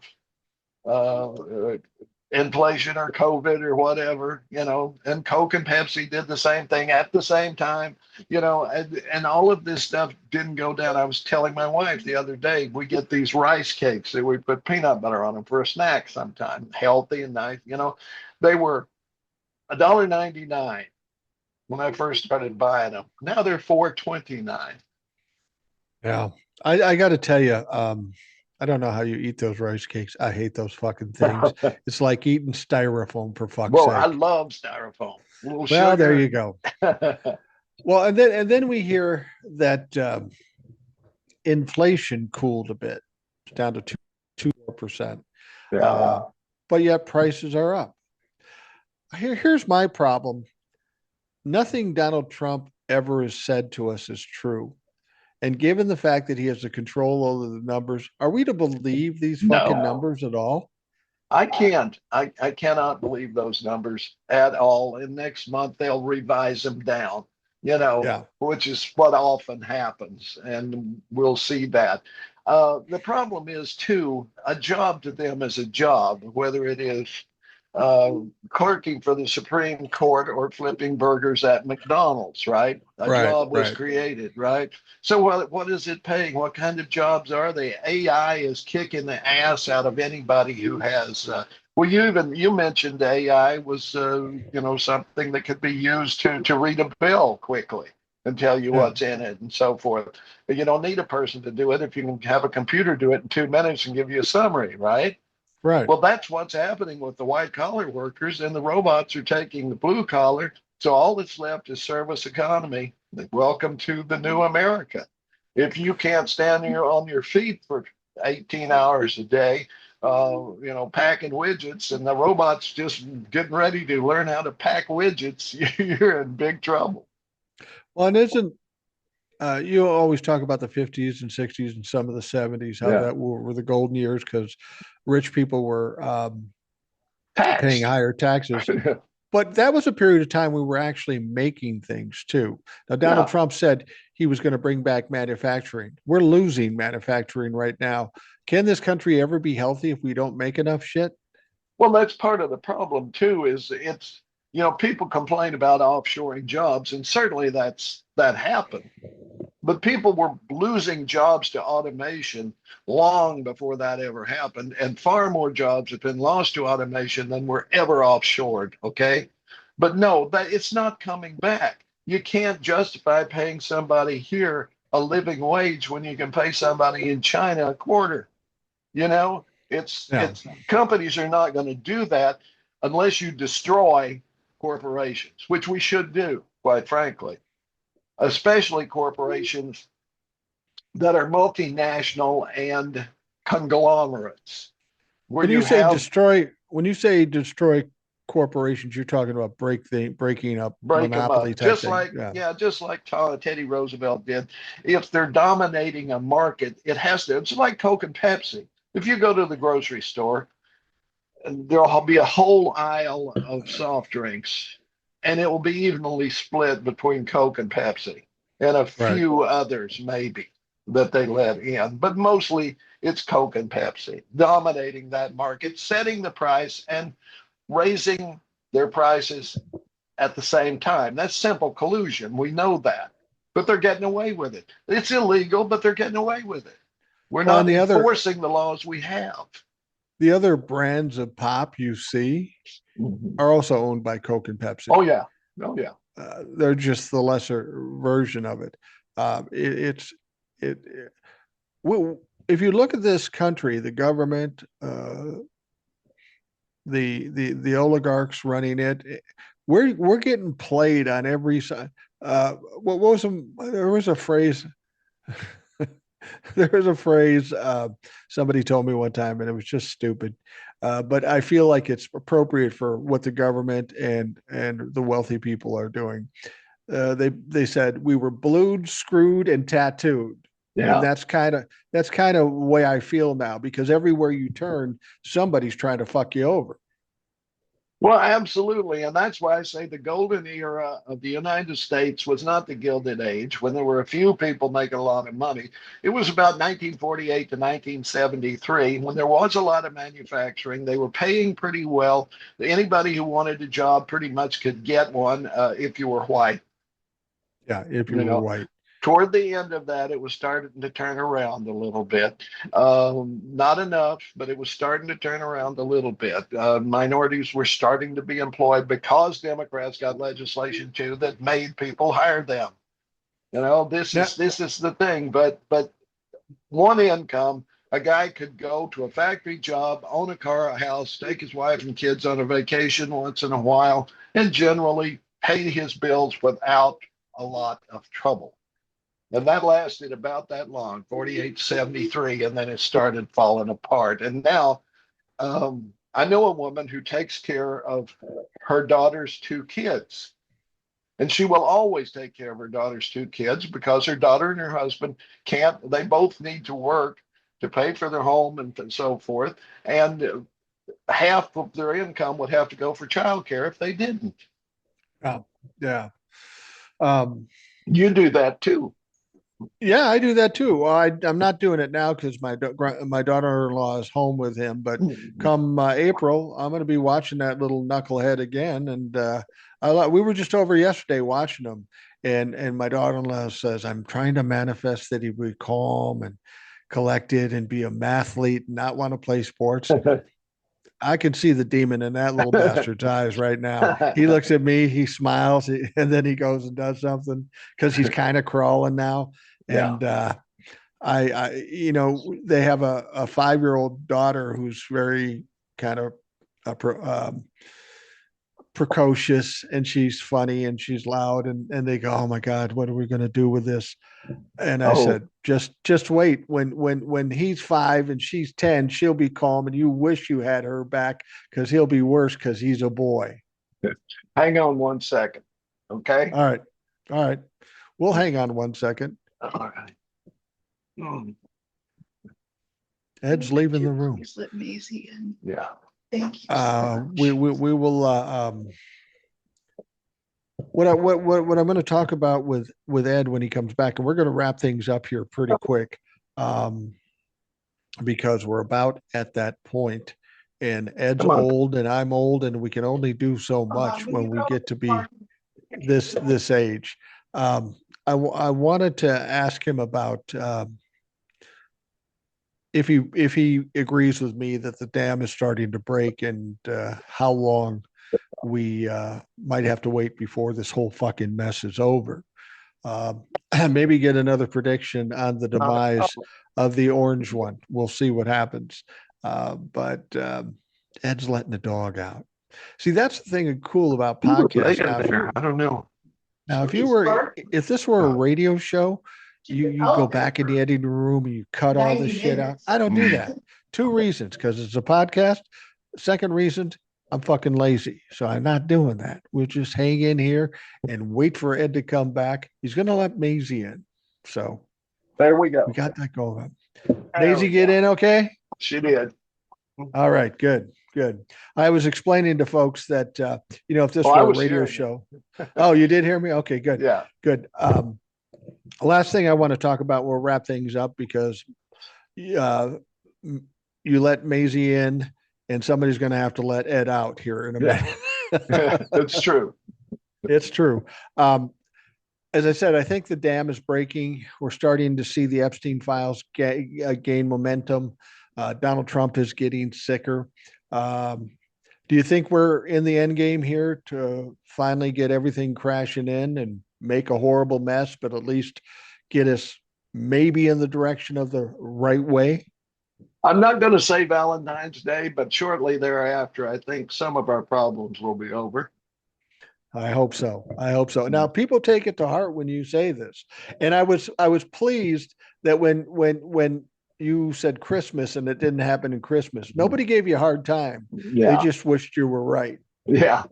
uh, inflation or COVID or whatever, and Coke and Pepsi did the same thing at the same time, and all of this stuff didn't go down. I was telling my wife the other day, we get these rice cakes that we put peanut butter on them for a snack sometime, healthy and nice, they were $1.99 when I first started buying them. Now they're $4.29. Yeah. I got to tell you, I don't know how you eat those rice cakes. I hate those fucking things. It's like eating styrofoam for fuck's Well, I sake. love styrofoam. A little Well, there sugar. you go. Well, and then we hear that inflation cooled a bit, it's down to 2.4%. Uh, Yeah. but yet prices are up. Here's my problem. Nothing Donald Trump ever has said to us is true. And given the fact that he has the control over the numbers, are we to believe these fucking No. numbers at all? I can't. I cannot believe those numbers at all. And next month they'll revise them down, Yeah. which is what often happens. And we'll see that. The problem is, too, a job to them is a job, whether it is uh, clerking for the Supreme Court or flipping burgers at McDonald's, right? A Right. job was Right. created, right? So what is it paying? What kind of jobs are they? AI is kicking the ass out of anybody who has. Well, you mentioned AI was something that could be used to read a bill quickly and tell you Yeah. what's in it and so forth. But you don't need a person to do it if you can have a computer do it in 2 minutes and give you a summary, right? Right. Well, that's what's happening with the white collar workers, and the robots are taking the blue collar. So all that's left is service economy. Welcome to the new America. If you can't stand on your feet for 18 hours a day, packing widgets, and the robots just getting ready to learn how to pack widgets, you're in big trouble. Well, and isn't you always talk about the 50s and 60s and some of the 70s, how Yeah. that were the golden years because rich people were paying Taxed. higher taxes. but that was a period of time we were actually making things too. Now, Donald Yeah. Trump said he was going to bring back manufacturing. We're losing manufacturing right now. Can this country ever be healthy if we don't make enough shit? Well, that's part of the problem too, is it's, people complain about offshoring jobs, and certainly that happened. But people were losing jobs to automation long before that ever happened, and far more jobs have been lost to automation than were ever offshored. Okay, but no, that it's not coming back. You can't justify paying somebody here a living wage when you can pay somebody in China a quarter. You know, Yeah. it's companies are not going to do that unless you destroy corporations, which we should do, quite frankly, especially corporations that are multinational and conglomerates, where When you you say have destroy, when you say destroy corporations, you're talking about breaking up break them monopoly up, type just thing. like, Yeah. yeah, just like Teddy Roosevelt did. If they're dominating a market, it has to. It's like Coke and Pepsi. If you go to the grocery store, there'll be a whole aisle of soft drinks, and it will be evenly split between Coke and Pepsi, and a Right. few others maybe that they let in. But mostly it's Coke and Pepsi dominating that market, setting the price and raising their prices at the same time. That's simple collusion. We know that. But they're getting away with it. It's illegal, but they're getting away with it. We're Well, and not enforcing the laws we have. the other brands of pop you see Mhm. are also owned by Coke and Oh, Pepsi. yeah. Oh, yeah. They're just the lesser version of it. It's it. Well, if you look at this country, the government, the oligarchs running it, we're getting played on every side. What was there was a phrase there was a phrase somebody told me one time, and it was just stupid. But I feel like it's appropriate for what the government and the wealthy people are doing. They said we were blued, screwed, and tattooed, and Yeah. that's kind of the way I feel now because everywhere you turn, somebody's trying to fuck you over. Well, absolutely. And that's why I say the golden era of the United States was not the Gilded Age when there were a few people making a lot of money. It was about 1948 to 1973 when there was a lot of manufacturing. They were paying pretty well. Anybody who wanted a job pretty much could get one if you were white. Yeah, if you You were know, white. toward the end of that, it was starting to turn around a little bit. Not enough, but it was starting to turn around a little bit. Minorities were starting to be employed because Democrats got legislation too that made people hire them. This Now, is this is the thing. But one income, a guy could go to a factory job, own a car, a house, take his wife and kids on a vacation once in a while, and generally pay his bills without a lot of trouble. And that lasted about that long, 48, 73, and then it started falling apart. And now I know a woman who takes care of her daughter's two kids. And she will always take care of her daughter's two kids because her daughter and her husband can't, they both need to work to pay for their home and so forth. And half of their income would have to go for childcare if they didn't. yeah, yeah. Um, You do that too. Yeah, I do that too. Well, I'm not doing it now because my daughter-in-law is home with him. But come April, I'm going to be watching that little knucklehead again. And we were just over yesterday watching him, and my daughter-in-law says, "I'm trying to manifest that he be calm and collected and be a mathlete, and not want to play sports." I can see the demon in that little bastard's eyes right now. He looks at me, he smiles, and then he goes and does something because he's kind of crawling now. Yeah. And they have a 5-year-old daughter who's very kind of precocious, and she's funny and she's loud, and they go, "Oh my God, what are we going to do with this?" And I Oh, said, just wait. When he's 5 and she's 10, she'll be calm, and you wish you had her back because he'll be worse because he's a boy. hang on one second. Okay. All right, all right. We'll hang on one second. All right. Mm, Ed's Could leaving the you room. please let Maisie in? yeah. Thank you so We much. we will What I'm going to talk about with Ed when he comes back, and we're going to wrap things up here pretty quick, um, because we're about at that point, and Ed's Come on. old and I'm old, and we can only do so much when we get to be this age. I wanted to ask him about if he agrees with me that the dam is starting to break, and how long we might have to wait before this whole fucking mess is over. Um, Maybe get another prediction on the demise of the orange one. We'll see what happens. But Ed's letting the dog out. See, that's the thing cool about podcasts. I don't know. Now, if this were a radio show, you go back in the editing room and you cut all this shit out. I don't do that. Two reasons: because it's a podcast. Second reason, I'm fucking lazy, so I'm not doing that. We'll just hang in here and wait for Ed to come back. He's going to let Maisie in, so There we go. we got that going on. Maisie, get in, okay? She did. All right, good, good. I was explaining to folks that if this Oh, I were a was radio hearing you. show. Oh, you did hear me? Okay, good, Yeah. good. Last thing I want to talk about, we'll wrap things up because uh, you let Maisie in, and somebody's going to have to let Ed out here in a Yeah. minute. It's true. It's true. As I said, I think the dam is breaking. We're starting to see the Epstein files gain momentum. Donald Trump is getting sicker. Do you think we're in the end game here to finally get everything crashing in and make a horrible mess, but at least get us maybe in the direction of the right way? I'm not going to say Valentine's Day, but shortly thereafter, I think some of our problems will be over. I hope so. I hope so. Now, people take it to heart when you say this, and I was pleased that when you said Christmas and it didn't happen in Christmas, nobody gave you a hard time. They Yeah. just wished you were right. Yeah.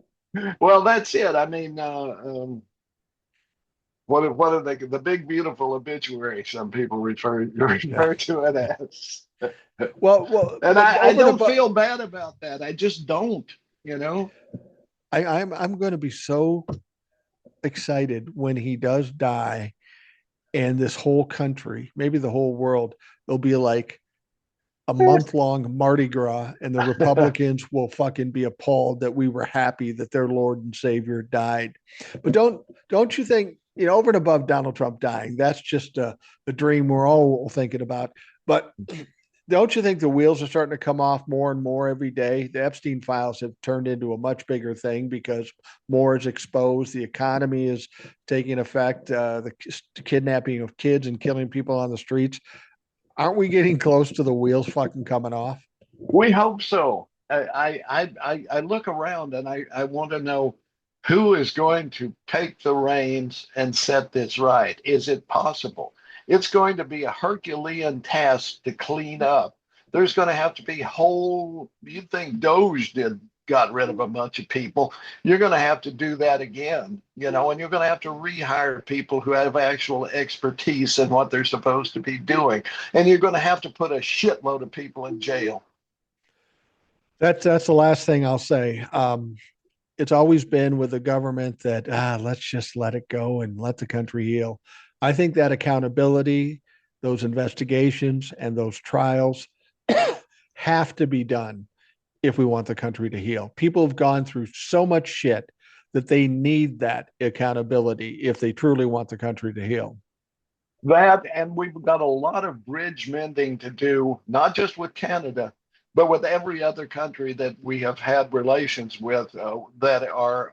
Well, that's it. I mean, what are they? The big beautiful obituary. Some people refer to it as. Well, And but I over the don't feel bad about that. I just don't. You know. I'm going to be so excited when he does die, and this whole country, maybe the whole world, there'll be like a month long Mardi Gras, and the Republicans will fucking be appalled that we were happy that their Lord and Savior died. But don't you think, over and above Donald Trump dying, that's just the dream we're all thinking about. But don't you think the wheels are starting to come off more and more every day? The Epstein files have turned into a much bigger thing because more is exposed. The economy is taking effect. The kidnapping of kids and killing people on the streets. Aren't we getting close to the wheels fucking coming off? We hope so. I look around and I want to know who is going to take the reins and set this right. Is it possible? It's going to be a Herculean task to clean up. There's going to have to be you'd think Doge got rid of a bunch of people. You're going to have to do that again, and you're going to have to rehire people who have actual expertise in what they're supposed to be doing. And you're going to have to put a shitload of people in jail. That's the last thing I'll say. It's always been with the government that let's just let it go and let the country heal. I think that accountability, those investigations, and those trials have to be done if we want the country to heal. People have gone through so much shit that they need that accountability if they truly want the country to heal. That, and we've got a lot of bridge mending to do, not just with Canada, but with every other country that we have had relations with that are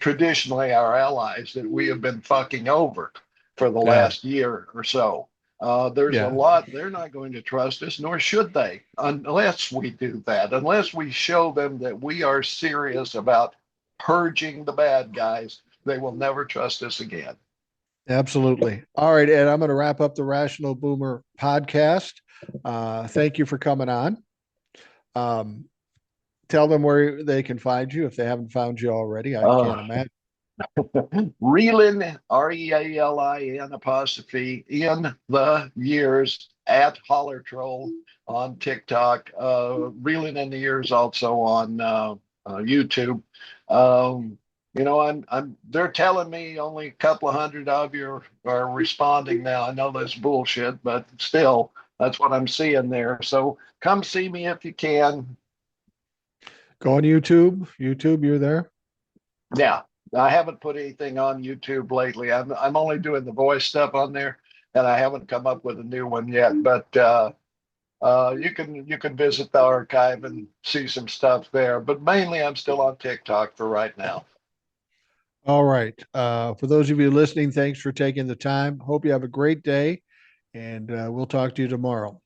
traditionally our allies that we have been fucking over for the Yeah. last year or so. There's a Yeah. lot they're not going to trust us, nor should they, unless we do that, unless we show them that we are serious about purging the bad guys. They will never trust us again. Absolutely. All right, Ed, I'm going to wrap up the Rational Boomer podcast. Thank you for coming on. Um, Tell them where they can find you if they haven't found you already. I can't imagine. Reelin, Realin apostrophe in the years at Holler Troll on TikTok. Reelin in the years also on YouTube. they're telling me only a couple of hundred of you are responding now. I know that's bullshit, but still, that's what I'm seeing there. So come see me if you can. Go on YouTube. YouTube, you're there. Yeah, I haven't put anything on YouTube lately. I'm only doing the voice stuff on there, and I haven't come up with a new one yet. But you can visit the archive and see some stuff there. But mainly, I'm still on TikTok for right now. All right. For those of you listening, thanks for taking the time. Hope you have a great day, and we'll talk to you tomorrow.